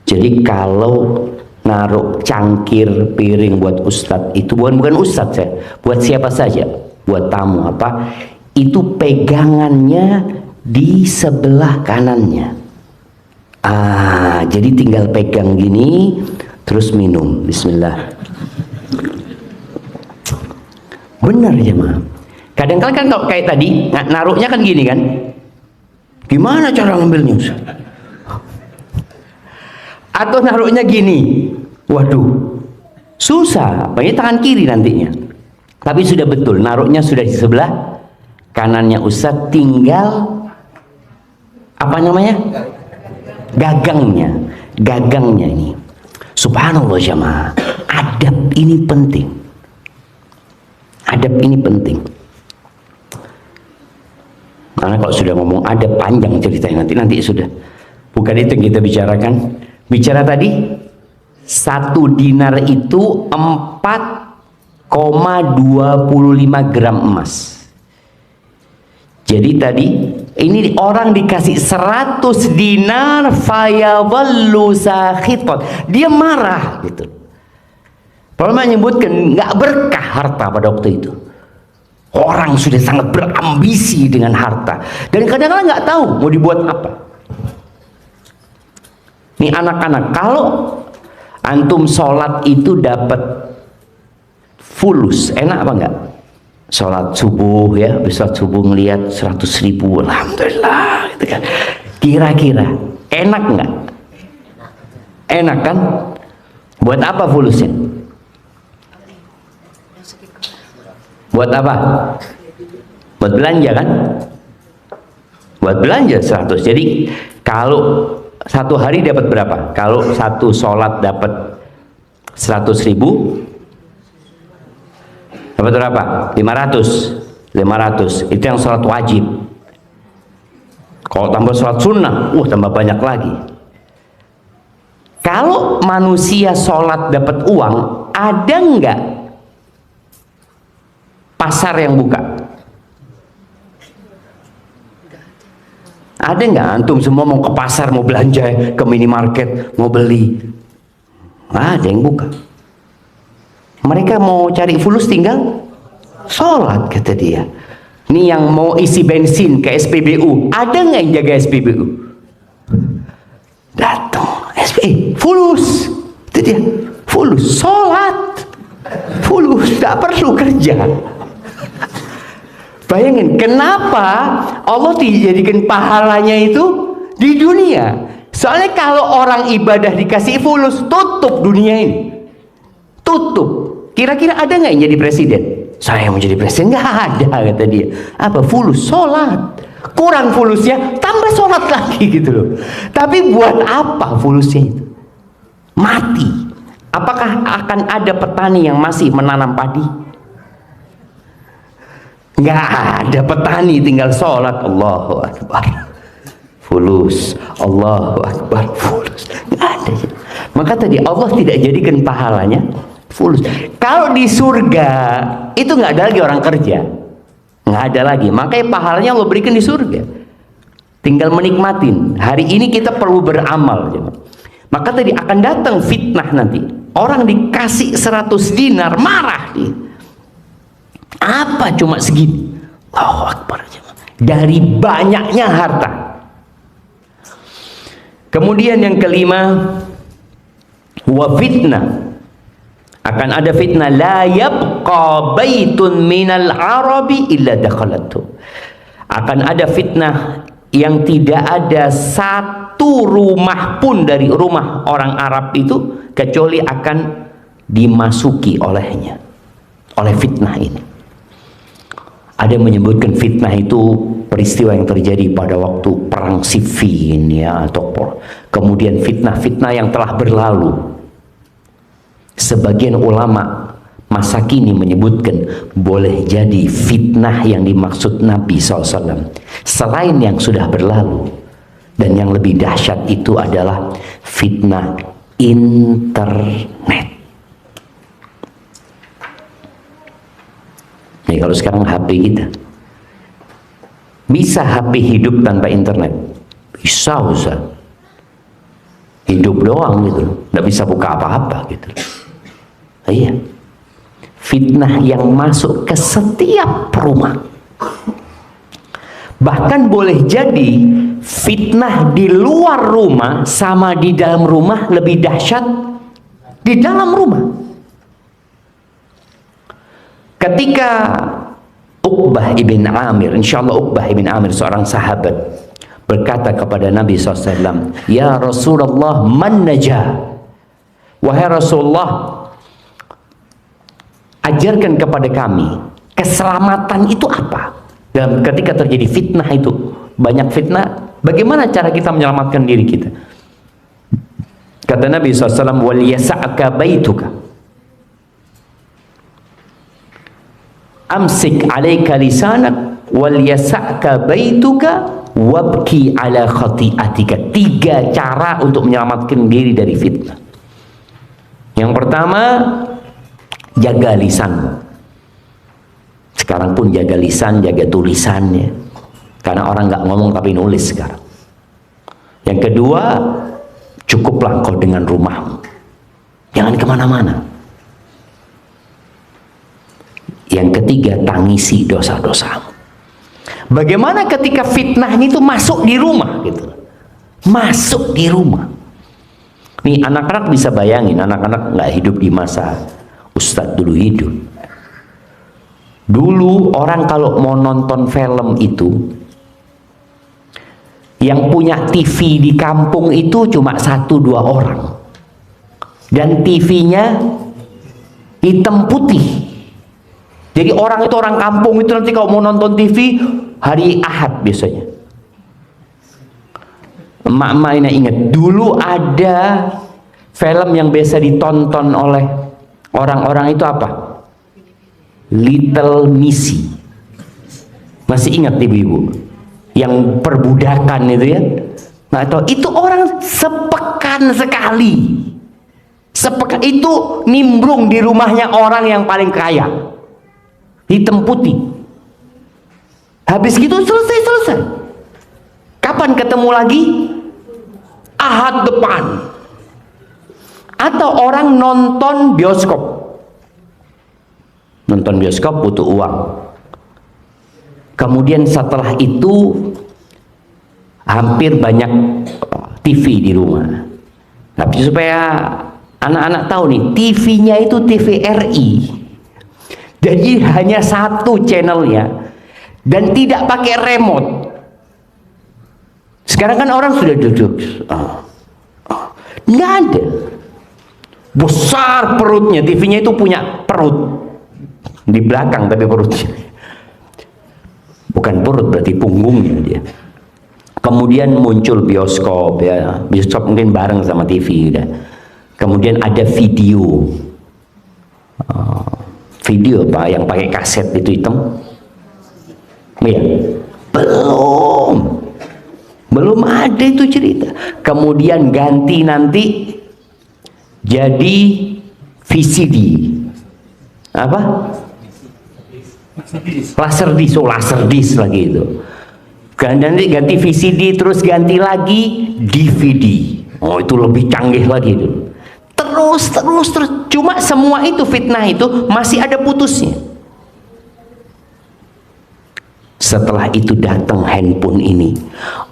Jadi kalau naruh cangkir piring buat Ustadz itu bukan Ustadz ya, buat siapa saja, buat tamu apa, itu pegangannya di sebelah kanannya. Jadi tinggal pegang gini terus minum. Bismillah. Benar jemaah. Kadang-kadang kan kalau kayak tadi naruhnya kan gini kan, gimana cara ngambilnya Ustaz? Atau naruhnya gini, waduh susah, apalagi tangan kiri nantinya. Tapi sudah betul, naruhnya sudah di sebelah kanannya Ustaz, tinggal apa namanya, gagangnya ini. Subhanallah jemaah, adab ini penting. Adab ini penting. Karena kalau sudah ngomong adab panjang ceritanya, nanti sudah. Bukan itu yang kita bicarakan. Bicara tadi 1 dinar itu 4,25 gram emas. Jadi tadi ini orang dikasih 100 dinar fayadhallu sakhitan. Dia marah gitu. Paulus menyebutkan nggak berkah harta pada waktu itu. Orang sudah sangat berambisi dengan harta dan kadang-kadang nggak tahu mau dibuat apa. Nih anak-anak, kalau antum sholat itu dapat fulus, enak apa enggak? Sholat subuh ya, bisa subuh ngelihat 100.000, alhamdulillah gitu kan. Kira-kira enak enggak? Enak kan? Buat apa fulusnya? Buat apa? Buat belanja kan? buat belanja 100. Jadi kalau satu hari dapat berapa? Kalau satu sholat dapat 100.000, dapat berapa? 500. Itu yang sholat wajib. Kalau tambah sholat sunnah, tambah banyak lagi. Kalau manusia sholat dapat uang, ada nggak pasar yang buka? Ada nggak? Antum semua mau ke pasar, mau belanja, ke minimarket, mau beli, nggak ada yang buka. Mereka mau cari fulus, tinggal sholat, kata dia. Ini yang mau isi bensin ke SPBU, ada nggak yang jaga SPBU? Datang fulus, itu dia, fulus, sholat, fulus, tidak perlu kerja. Bayangin, kenapa Allah dijadikan pahalanya itu di dunia? Soalnya kalau orang ibadah dikasih fulus, tutup dunia ini, tutup. Kira-kira ada nggak yang jadi presiden? Saya mau jadi presiden, nggak ada, kata dia. Apa? Fulus, sholat. Kurang fulusnya, tambah sholat lagi gitu loh. Tapi buat apa fulusnya itu? Mati. Apakah akan ada petani yang masih menanam padi? Nggak ada petani, tinggal sholat. Allahu Akbar, fulus. Allahu Akbar, fulus. Nggak ada. Maka tadi Allah tidak jadikan pahalanya fulus. Kalau di surga itu nggak ada lagi orang kerja, nggak ada lagi. Makanya pahalanya Allah berikan di surga. Tinggal menikmatin. Hari ini kita perlu beramal. Maka tadi akan datang fitnah nanti. Orang dikasih 100 dinar, marah dia. Apa cuma segini? Allahu Akbar. Dari banyaknya harta. Kemudian yang kelima, wa fitnah. Akan ada fitnah, la yabqa baitun minal arabi illa dakhalatu. Akan ada fitnah yang tidak ada satu rumah pun dari rumah orang Arab itu kecuali akan dimasuki olehnya, oleh fitnah ini. Ada yang menyebutkan fitnah itu peristiwa yang terjadi pada waktu perang Siffin, ya, atau kemudian fitnah-fitnah yang telah berlalu. Sebagian ulama masa kini menyebutkan boleh jadi fitnah yang dimaksud Nabi SAW selain yang sudah berlalu, dan yang lebih dahsyat itu adalah fitnah internet. Nih, kalau sekarang HP kita, bisa HP hidup tanpa internet? Bisa, Ustaz. Hidup doang gitu, nggak bisa buka apa-apa gitu. Iya, fitnah yang masuk ke setiap rumah. Bahkan boleh jadi fitnah di luar rumah sama di dalam rumah lebih dahsyat di dalam rumah. Ketika Uqbah ibn Amir, insyaallah Uqbah ibn Amir seorang sahabat, berkata kepada Nabi SAW, "Ya Rasulullah, man najah?" Wahai Rasulullah, ajarkan kepada kami keselamatan itu apa? Dan ketika terjadi fitnah itu, banyak fitnah, bagaimana cara kita menyelamatkan diri kita? Kata Nabi SAW, "Wal yasa'ka baituka, amsik alaika lisanak, wal yasa'ka baituka, wabki ala khati'atika." 3 cara untuk menyelamatkan diri dari fitnah. Yang pertama, jaga lisanmu. Sekarang pun jaga lisan, jaga tulisannya, karena orang nggak ngomong tapi nulis sekarang. Yang kedua, cukuplah kau dengan rumahmu, jangan kemana-mana. Yang ketiga, tangisi dosa-dosamu. Bagaimana ketika fitnahnya itu masuk di rumah gitu, masuk di rumah. Nih, anak-anak bisa bayangin, anak-anak nggak hidup di masa Ustadz dulu hidup. Dulu orang kalau mau nonton film itu, yang punya TV di kampung itu cuma 1-2 orang, dan TV-nya hitam putih. Jadi orang itu, orang kampung itu nanti kalau mau nonton TV hari Ahad biasanya, Emak-emak ini ingat, dulu ada film yang biasa ditonton oleh orang-orang itu apa? Little Missy. Masih ingat ibu-ibu? Yang perbudakan itu ya? Nah, itu orang sepekan sekali. Sepekan itu nimbrung di rumahnya orang yang paling kaya. Hitam putih. Habis gitu selesai. Kapan ketemu lagi? Ahad depan. Atau orang nonton bioskop. Nonton bioskop butuh uang. Kemudian setelah itu hampir banyak TV di rumah. Tapi supaya anak-anak tahu nih, TV-nya itu TVRI. Jadi hanya satu channelnya dan tidak pakai remote. Sekarang kan orang sudah duduk, nggak ada. Besar perutnya, TV-nya itu punya perut di belakang, tapi perutnya bukan perut, berarti punggungnya dia. Kemudian muncul bioskop ya, bioskop mungkin bareng sama TV udah. Kemudian ada video, video apa yang pakai kaset itu hitam, ya belum ada itu cerita. Kemudian ganti nanti jadi VCD, apa? Laserdisc lagi itu. Nanti ganti VCD, terus ganti lagi DVD. Oh, itu lebih canggih lagi itu. Terus. Cuma semua itu fitnah itu masih ada putusnya. Setelah itu datang handphone ini.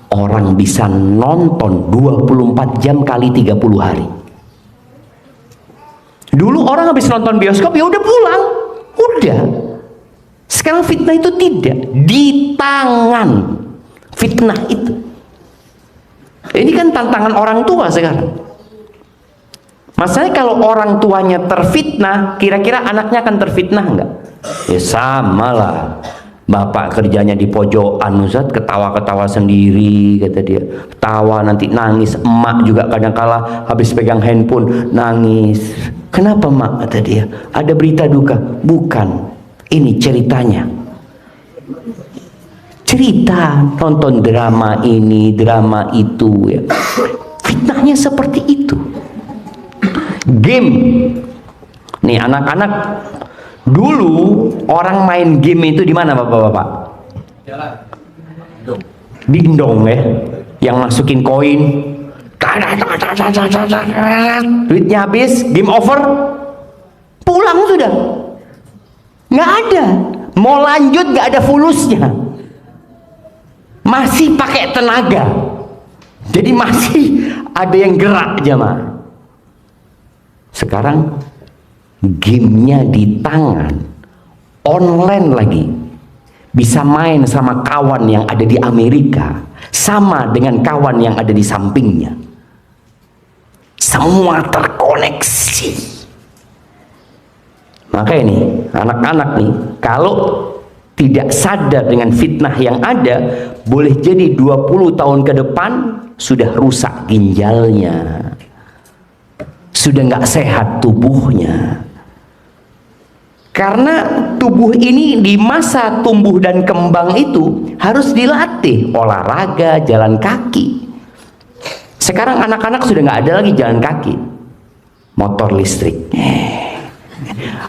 Orang bisa nonton 24 jam kali 30 hari. Dulu orang habis nonton bioskop ya udah pulang. Udah. Sekarang fitnah itu tidak. Di tangan fitnah itu. Ini kan tantangan orang tua sekarang. Masalahnya kalau orang tuanya terfitnah, kira-kira anaknya akan terfitnah enggak? Ya sama lah. Bapak kerjanya di pojokan, Ustaz, ketawa-ketawa sendiri, kata dia. Ketawa nanti nangis. Emak juga kadang-kala habis pegang handphone nangis. Kenapa, Mak? Kata dia. Ada berita duka? Bukan. Ini ceritanya. Cerita, nonton drama ini, drama itu ya. Fitnahnya seperti itu. Game. Nih anak-anak, dulu orang main game itu di mana Bapak-bapak? Dingdong ya, yang masukin koin. Duitnya habis, game over. Pulang sudah. Nggak ada. Mau lanjut nggak ada fulusnya. Masih pakai tenaga. Jadi masih ada yang gerak jemaah. Sekarang gamenya di tangan, online lagi, bisa main sama kawan yang ada di Amerika, sama dengan kawan yang ada di sampingnya. Semua terkoneksi. Maka ini anak-anak nih, kalau tidak sadar dengan fitnah yang ada, boleh jadi 20 tahun ke depan sudah rusak ginjalnya, sudah nggak sehat tubuhnya. Karena tubuh ini di masa tumbuh dan kembang itu harus dilatih olahraga, jalan kaki. Sekarang anak-anak sudah nggak ada lagi jalan kaki, motor listrik,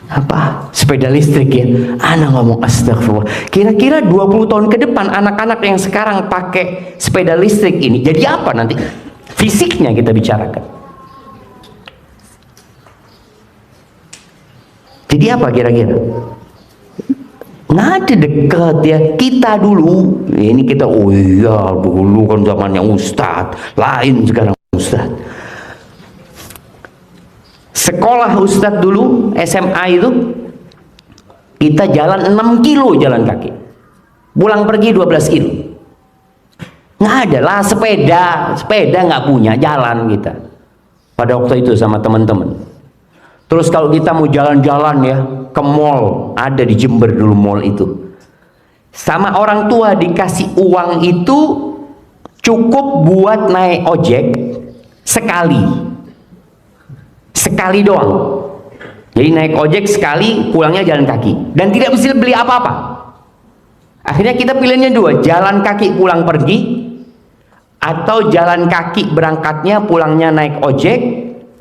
apa sepeda listrik ya. Anak ngomong astagfirullah. Kira-kira 20 tahun ke depan anak-anak yang sekarang pakai sepeda listrik ini jadi apa nanti? Fisiknya kita bicarakan. Jadi apa kira-kira? Nggak ada dekat ya. Kita dulu, ini kita, oh iya dulu kan zamannya Ustadz, lain sekarang Ustadz. Sekolah Ustadz dulu, SMA itu, kita jalan 6 kilo jalan kaki. Pulang pergi 12 kilo. Nggak ada lah sepeda nggak punya, jalan kita. Pada waktu itu sama teman-teman. Terus kalau kita mau jalan-jalan ya ke mall, ada di Jember dulu mall itu. Sama orang tua dikasih uang itu cukup buat naik ojek sekali doang. Jadi naik ojek sekali, pulangnya jalan kaki dan tidak bisa beli apa-apa. Akhirnya kita pilihannya dua, jalan kaki pulang pergi atau jalan kaki berangkatnya, pulangnya naik ojek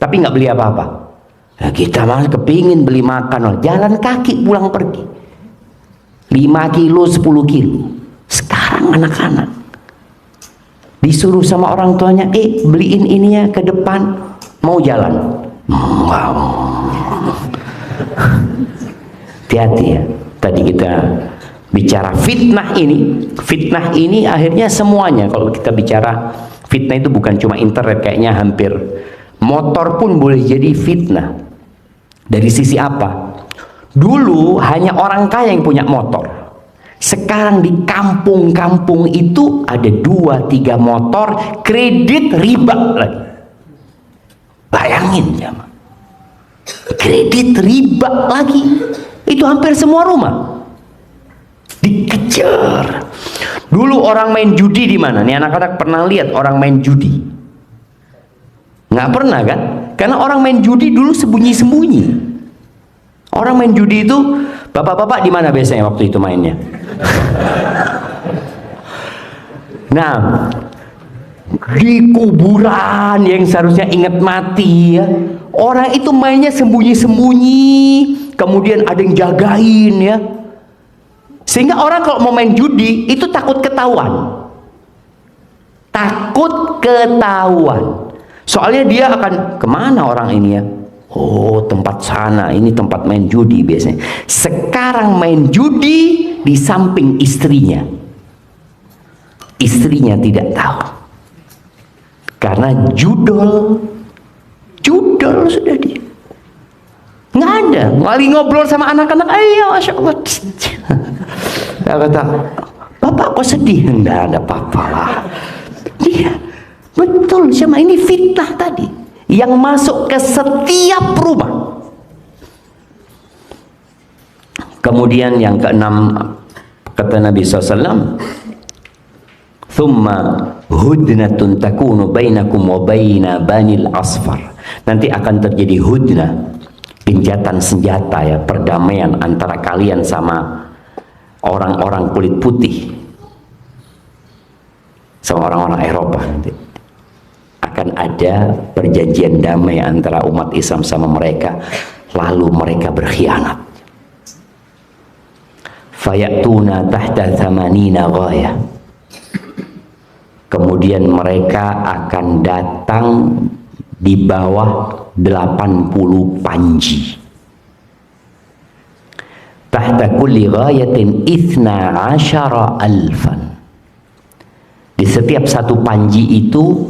tapi nggak beli apa-apa. Nah, kita malah kepingin beli makan, jalan kaki pulang pergi 5 kilo 10 kilo. Sekarang anak-anak disuruh sama orang tuanya, beliin ini ya ke depan, mau jalan. Hati-hati ya. Tadi kita bicara fitnah ini akhirnya semuanya. Kalau kita bicara fitnah itu bukan cuma internet, kayaknya hampir motor pun boleh jadi fitnah. Dari sisi apa? Dulu hanya orang kaya yang punya motor. Sekarang di kampung-kampung itu ada 2-3 motor, kredit riba lagi. Bayangin ya, kredit riba lagi. Itu hampir semua rumah dikejar. Dulu orang main judi di mana? Nih anak-anak pernah lihat orang main judi? Nggak pernah kan? Karena orang main judi dulu sembunyi-sembunyi. Orang main judi itu, bapak-bapak di mana biasanya waktu itu mainnya? Nah, di kuburan yang seharusnya ingat mati ya, orang itu mainnya sembunyi-sembunyi, kemudian ada yang jagain ya, sehingga orang kalau mau main judi itu takut ketahuan, soalnya dia akan kemana orang ini ya, oh tempat sana, ini tempat main judi biasanya. Sekarang main judi di samping istrinya tidak tahu. Karena judol sudah dia. Nggak ada. Lagi ngobrol sama anak-anak, ayo Masya Allah. Dia kata, Bapak kok sedih? Nggak ada apa-apa lah. Iya, betul. Sama ini fitnah tadi yang masuk ke setiap rumah. Kemudian yang keenam, kata Nabi SAW, thumma hudnatun takunu bainakum wa baina banil asfar. Nanti akan terjadi hudnah, gencatan senjata ya, perdamaian antara kalian sama orang-orang kulit putih, sama orang-orang Eropa. Nanti akan ada perjanjian damai antara umat Islam sama mereka, lalu mereka berkhianat. Fayatuna tahta thamanina ghayah. Kemudian mereka akan datang di bawah 80 panji. Tahta kulli ghayatin 12,000. Di setiap satu panji itu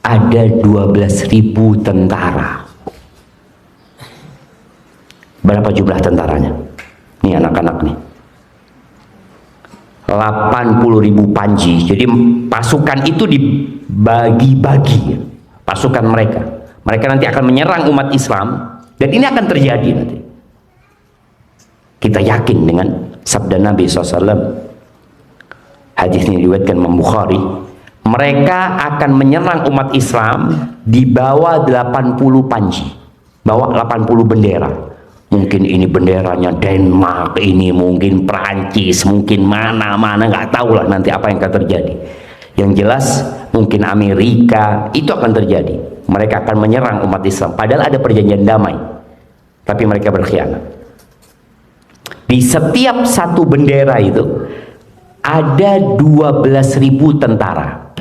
ada 12.000 tentara. Berapa jumlah tentaranya? Nih anak-anak nih. 80.000 panji. Jadi pasukan itu dibagi-bagi, pasukan mereka nanti akan menyerang umat Islam, dan ini akan terjadi nanti. Kita yakin dengan sabda Nabi SAW. Hadis ini diriwayatkan Imam Bukhari. Mereka akan menyerang umat Islam di bawah 80 panji, bawa 80 bendera. Mungkin ini benderanya Denmark, ini mungkin Perancis, mungkin mana-mana, nggak tahu lah nanti apa yang akan terjadi. Yang jelas mungkin Amerika, itu akan terjadi. Mereka akan menyerang umat Islam, padahal ada perjanjian damai, tapi mereka berkhianat. Di setiap satu bendera itu ada 12.000 tentara.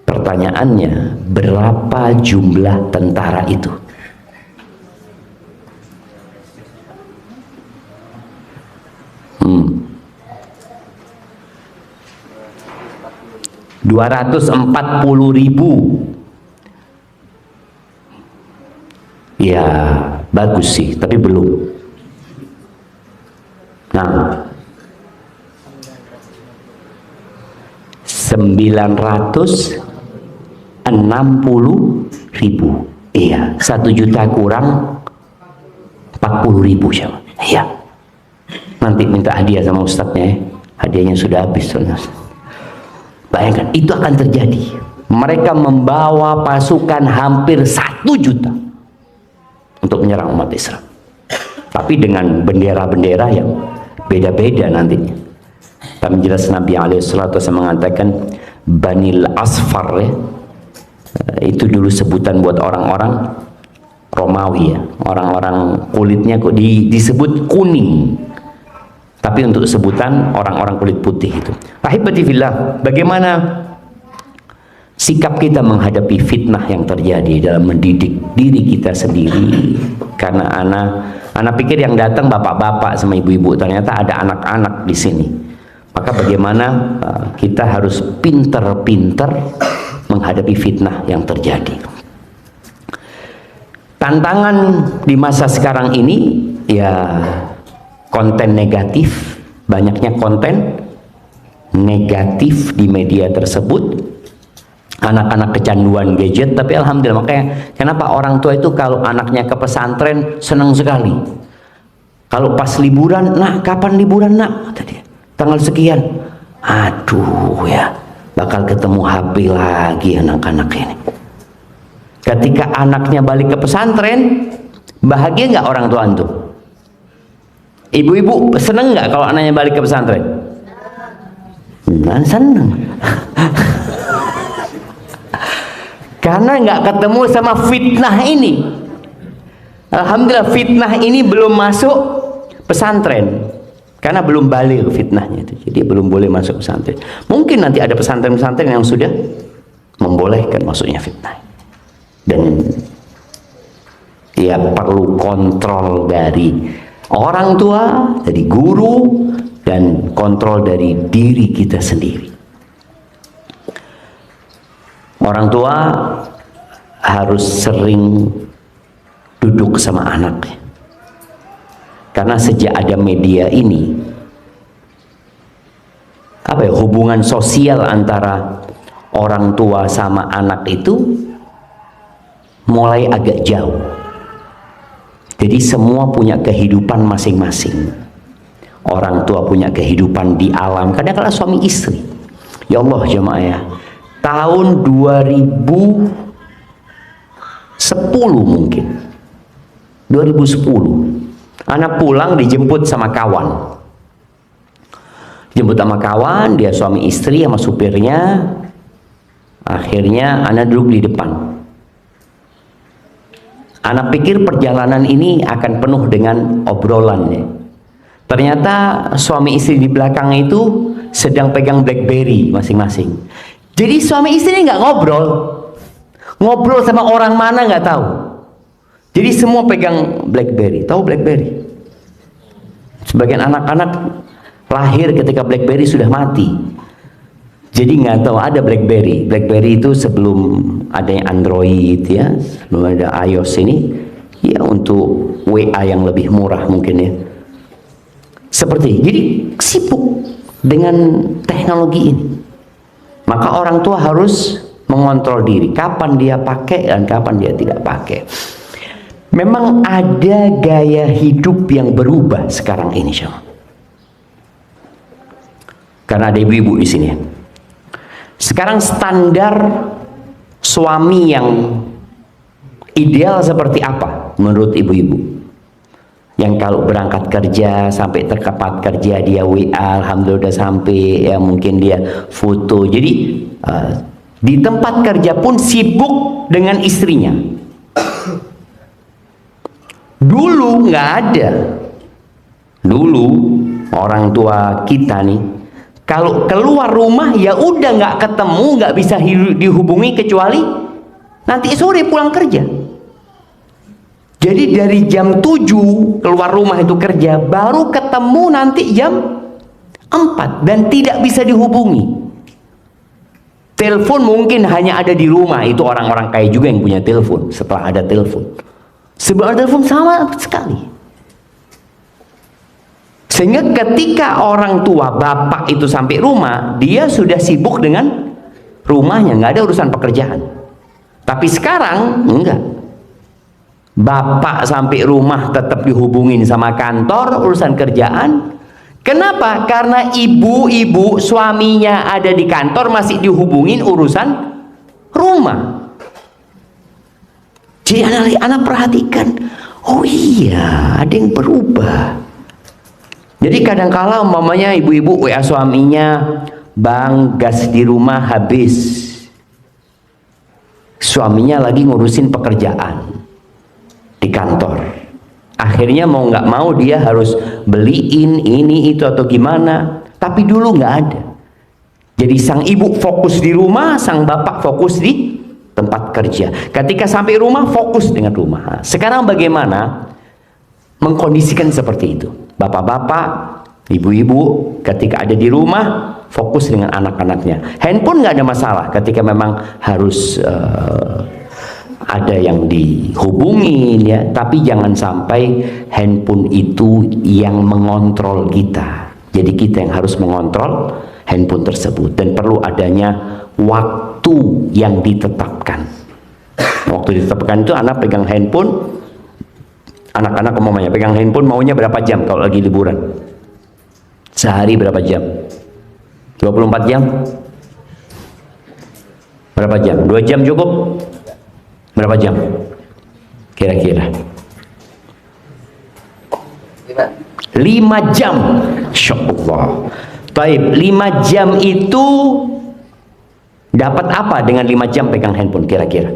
Pertanyaannya, berapa jumlah tentara itu? 240.000. Ya bagus sih, tapi belum. Nah, 960.000. Iya, 1 juta kurang 40.000 siapa? Iya. Nanti minta hadiah sama ustadznya ya. Hadiahnya sudah habis. Bayangkan, itu akan terjadi. Mereka membawa pasukan hampir 1 juta untuk menyerang umat Islam, tapi dengan bendera-bendera yang beda-beda nantinya. Tapi jelas Nabi alaihissalatu mengatakan Banil Asfar, ya, itu dulu sebutan buat orang-orang Romawi, ya, orang-orang kulitnya kok disebut kuning, tapi untuk sebutan orang-orang kulit putih itu. Ahibati fillah, bagaimana sikap kita menghadapi fitnah yang terjadi dalam mendidik diri kita sendiri? Karena anak pikir yang datang bapak-bapak sama ibu-ibu, ternyata ada anak-anak di sini. Maka bagaimana kita harus pinter-pinter menghadapi fitnah yang terjadi. Tantangan di masa sekarang ini, ya, konten negatif, banyaknya konten negatif di media tersebut. Anak-anak kecanduan gadget, tapi alhamdulillah, makanya kenapa orang tua itu kalau anaknya ke pesantren senang sekali. Kalau pas liburan, "Nak, kapan liburan, Nak?" kata dia. "Tanggal sekian." Aduh, ya, bakal ketemu HP lagi anak-anak ini. Ketika anaknya balik ke pesantren, bahagia nggak orang tua itu? Ibu-ibu seneng nggak kalau anaknya balik ke pesantren? Nah, seneng. Karena nggak ketemu sama fitnah ini. Alhamdulillah, fitnah ini belum masuk pesantren, karena belum balik fitnahnya itu, jadi belum boleh masuk pesantren. Mungkin nanti ada pesantren-pesantren yang sudah membolehkan masuknya fitnah, dan ya perlu kontrol dari orang tua, dari guru, dan kontrol dari diri kita sendiri. Orang tua harus sering duduk sama anaknya, karena sejak ada media ini, hubungan sosial antara orang tua sama anak itu mulai agak jauh. Jadi semua punya kehidupan masing-masing. Orang tua punya kehidupan di alam, kadang-kadang suami istri. Ya Allah jemaah, ya, tahun 2010 mungkin, 2010 anak pulang dijemput sama kawan, dia suami istri sama supirnya. Akhirnya anak duduk di depan. Anak pikir perjalanan ini akan penuh dengan obrolannya. Ternyata suami istri di belakang itu sedang pegang BlackBerry masing-masing. Jadi suami istri nggak ngobrol sama orang mana nggak tahu. Jadi semua pegang BlackBerry. Tahu BlackBerry? Sebagian anak-anak lahir ketika BlackBerry sudah mati. Jadi nggak tahu ada BlackBerry. BlackBerry itu sebelum adanya Android, ya, sebelum ada iOS ini, ya, untuk WA yang lebih murah mungkin, ya. Seperti jadi sibuk dengan teknologi ini. Maka orang tua harus mengontrol diri, kapan dia pakai dan kapan dia tidak pakai. Memang ada gaya hidup yang berubah sekarang ini, Syam. Karena ada ibu-ibu di sini. Sekarang standar suami yang ideal seperti apa menurut ibu-ibu? Yang kalau berangkat kerja sampai tempat kerja dia WA, alhamdulillah udah sampai, ya, mungkin dia foto. Jadi di tempat kerja pun sibuk dengan istrinya. Dulu nggak ada. Dulu orang tua kita nih, kalau keluar rumah ya udah nggak ketemu, nggak bisa dihubungi kecuali nanti sore pulang kerja. Jadi dari jam 7 keluar rumah itu kerja, baru ketemu nanti jam 4 dan tidak bisa dihubungi. Telepon mungkin hanya ada di rumah, itu orang-orang kaya juga yang punya telepon. Setelah ada telepon, sebelum ada telepon sama sekali. Sehingga ketika orang tua bapak itu sampai rumah, dia sudah sibuk dengan rumahnya, nggak ada urusan pekerjaan. Tapi sekarang enggak. Bapak sampai rumah tetap dihubungin sama kantor, urusan kerjaan. Kenapa? Karena ibu-ibu suaminya ada di kantor masih dihubungin urusan rumah. Jadi anak perhatikan, oh iya, ada yang berubah. Jadi kadang-kala umpamanya ibu-ibu WA suaminya, "Bang, gas di rumah habis." Suaminya lagi ngurusin pekerjaan di kantor. Akhirnya mau nggak mau dia harus beliin ini itu atau gimana. Tapi dulu nggak ada. Jadi sang ibu fokus di rumah, sang bapak fokus di tempat kerja. Ketika sampai rumah fokus dengan rumah. Sekarang bagaimana mengkondisikan seperti itu? Bapak-bapak, ibu-ibu ketika ada di rumah fokus dengan anak-anaknya. Handphone nggak ada masalah ketika memang harus ada yang dihubungin ya, tapi jangan sampai handphone itu yang mengontrol kita. Jadi kita yang harus mengontrol handphone tersebut, dan perlu adanya waktu yang ditetapkan. Waktu ditetapkan itu anak pegang handphone, anak-anak umumnya pegang handphone maunya berapa jam kalau lagi liburan? Sehari berapa jam? 24 jam? Berapa jam? 2 jam cukup? Berapa jam? Kira-kira 5 jam. Insya Allah. Taib, 5 jam itu dapat apa dengan 5 jam pegang handphone kira-kira?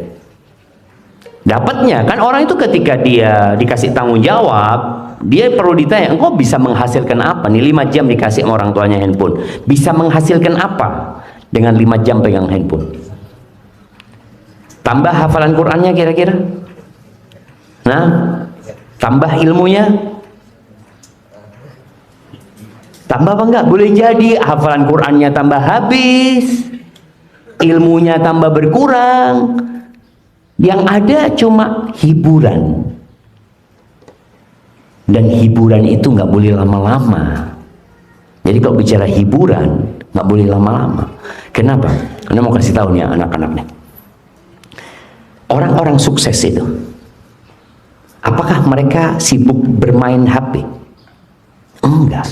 Dapatnya kan orang itu ketika dia dikasih tanggung jawab, dia perlu ditanya, engkau bisa menghasilkan apa nih 5 jam dikasih sama orang tuanya handphone? Bisa menghasilkan apa dengan 5 jam pegang handphone? Tambah hafalan Qur'annya kira-kira? Nah, tambah ilmunya? Tambah apa enggak? Boleh jadi hafalan Qur'annya tambah habis, ilmunya tambah berkurang. Yang ada cuma hiburan. Dan hiburan itu nggak boleh lama-lama. Jadi kalau bicara hiburan nggak boleh lama-lama. Kenapa? Anda mau kasih tahu nih anak-anaknya. Orang-orang sukses itu, apakah mereka sibuk bermain HP? Enggak.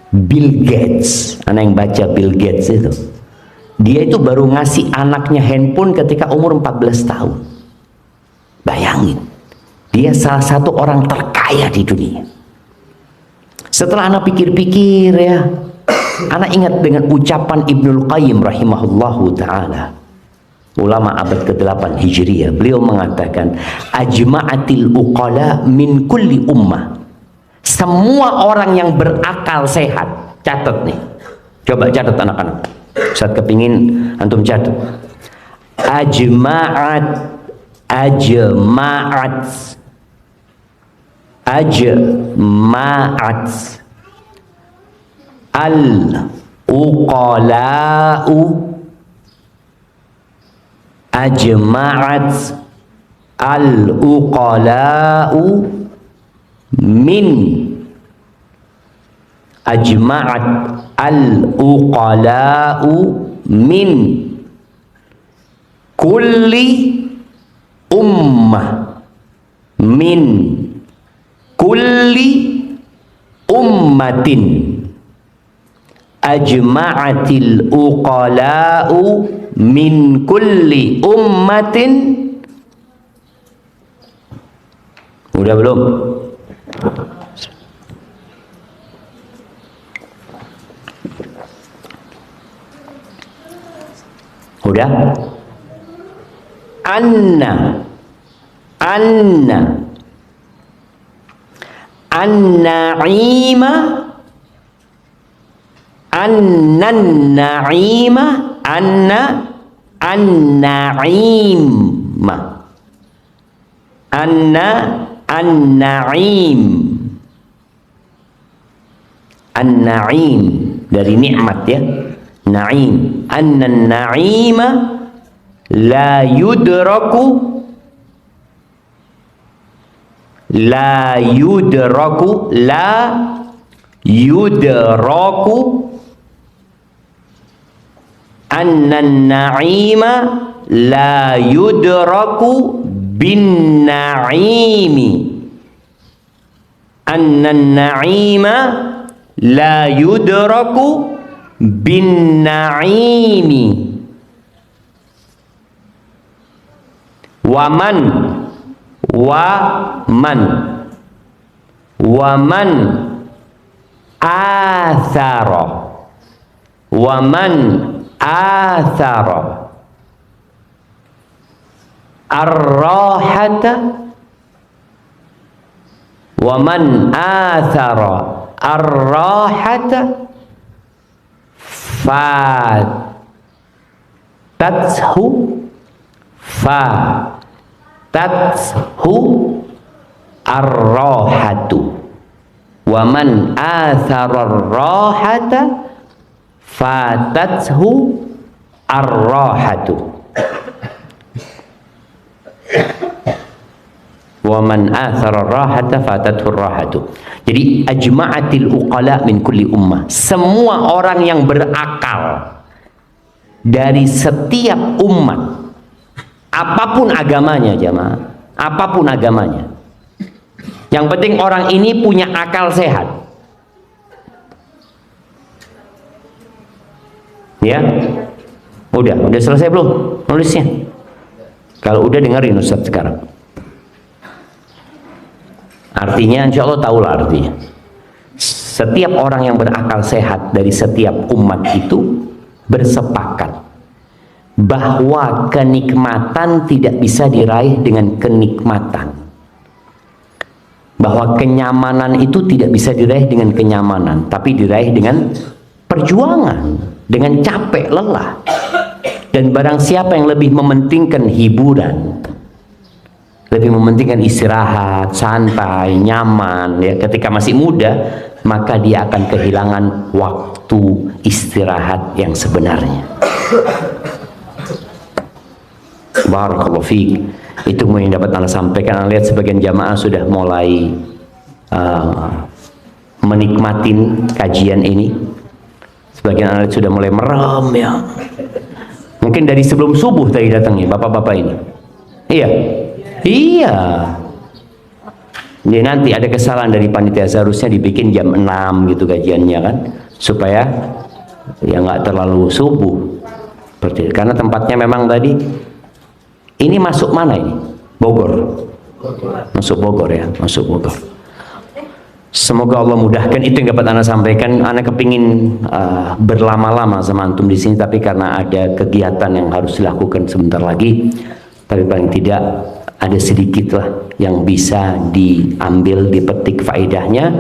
Bill Gates, anak yang baca Bill Gates itu, dia itu baru ngasih anaknya handphone ketika umur 14 tahun. Bayangin, dia salah satu orang terkaya di dunia. Setelah anak pikir-pikir ya, anak ingat dengan ucapan Ibnul Qayyim rahimahullahu ta'ala, ulama abad ke-8 Hijriyah. Beliau mengatakan, ajma'atil uqala min kulli ummah. Semua orang yang berakal sehat, catat nih, coba catat anak-anak, Ustaz kepingin antum catat. Ajma'at al-uqala'u, ajma'at al-uqala'u min, ajma'at al-uqala'u min kulli ummah, min kulli ummatin, ajma'atil uqala'u min kulli ummatin. Udah belum? Udah? Anna an-na'ima an-na'ima an-na'ima an-na'im, an-na'im dari nikmat ya, na'im. An-na'ima la yudraku, la yudraku, la yudraku, an-na'ima la yudraku bin na'imi, an-na'ima la yudraku bin na'imi waman athara ar-rahata waman athara ar-rahata fatathu ar-rahatu waman athara ar-rahata fatathu ar-rahatu waman athara ar-rahata fatathu ar-rahatu. Jadi ajma'atil uqala min kulli ummah, semua orang yang berakal dari setiap umat, apapun agamanya jamaah, apapun agamanya, yang penting orang ini punya akal sehat, ya. Udah selesai belum nulisnya? Kalau udah dengerin Ustaz sekarang. Artinya insya Allah tahulah artinya. Setiap orang yang berakal sehat dari setiap umat itu bersepakat bahwa kenikmatan tidak bisa diraih dengan kenikmatan, bahwa kenyamanan itu tidak bisa diraih dengan kenyamanan, tapi diraih dengan perjuangan, dengan capek lelah. Dan barang siapa yang lebih mementingkan hiburan, lebih mementingkan istirahat, santai, nyaman, ya, ketika masih muda, maka dia akan kehilangan waktu istirahat yang sebenarnya. Barakallahu fiik. Itu yang dapat Anda sampaikan. Anda lihat sebagian jamaah sudah mulai menikmatin kajian ini. Sebagian Anda sudah mulai merem, ya. Mungkin dari sebelum subuh tadi datangnya bapak-bapak ini. Iya. Jadi nanti ada kesalahan dari panitia, seharusnya dibikin jam 6 gitu kajiannya kan, supaya ya nggak terlalu subuh. Seperti itu. Karena tempatnya memang tadi ini masuk mana ini? Bogor. Masuk Bogor ya, masuk Bogor. Semoga Allah mudahkan. Itu yang dapat Anda sampaikan. Anda kepingin berlama-lama sama antum di sini, tapi karena ada kegiatan yang harus dilakukan sebentar lagi. Tapi paling tidak ada sedikitlah yang bisa diambil, dipetik faedahnya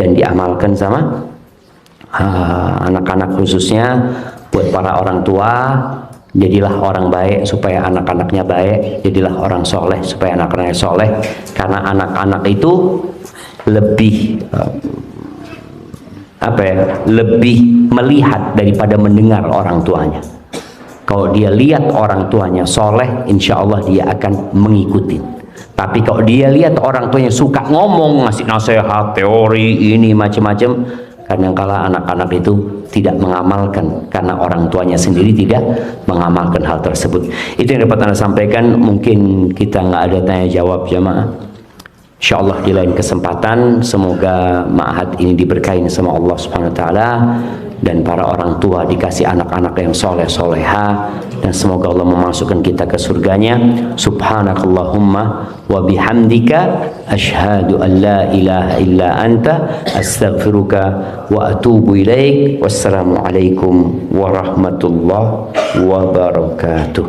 dan diamalkan sama anak-anak, khususnya buat para orang tua. Jadilah orang baik supaya anak-anaknya baik, jadilah orang soleh supaya anak-anaknya soleh, karena anak-anak itu lebih lebih melihat daripada mendengar orang tuanya. Kalau dia lihat orang tuanya soleh, insya Allah dia akan mengikuti. Tapi kalau dia lihat orang tuanya suka ngomong, ngasih nasihat, teori, ini macam-macam, kadang-kala anak-anak itu tidak mengamalkan karena orang tuanya sendiri tidak mengamalkan hal tersebut. Itu yang dapat Anda sampaikan. Mungkin kita nggak ada tanya jawab jamaah. Insya Allah di lain kesempatan, semoga ma'had ini diberkahi sama Allah Subhanahu Wa Taala, dan para orang tua dikasih anak-anak yang soleh soleha, dan semoga Allah memasukkan kita ke surganya. Subhanakallahumma wa bihamdika asyhadu an la ilaha illa anta astaghfiruka wa atubu ilaik. Wassalamualaikum warahmatullahi wabarakatuh.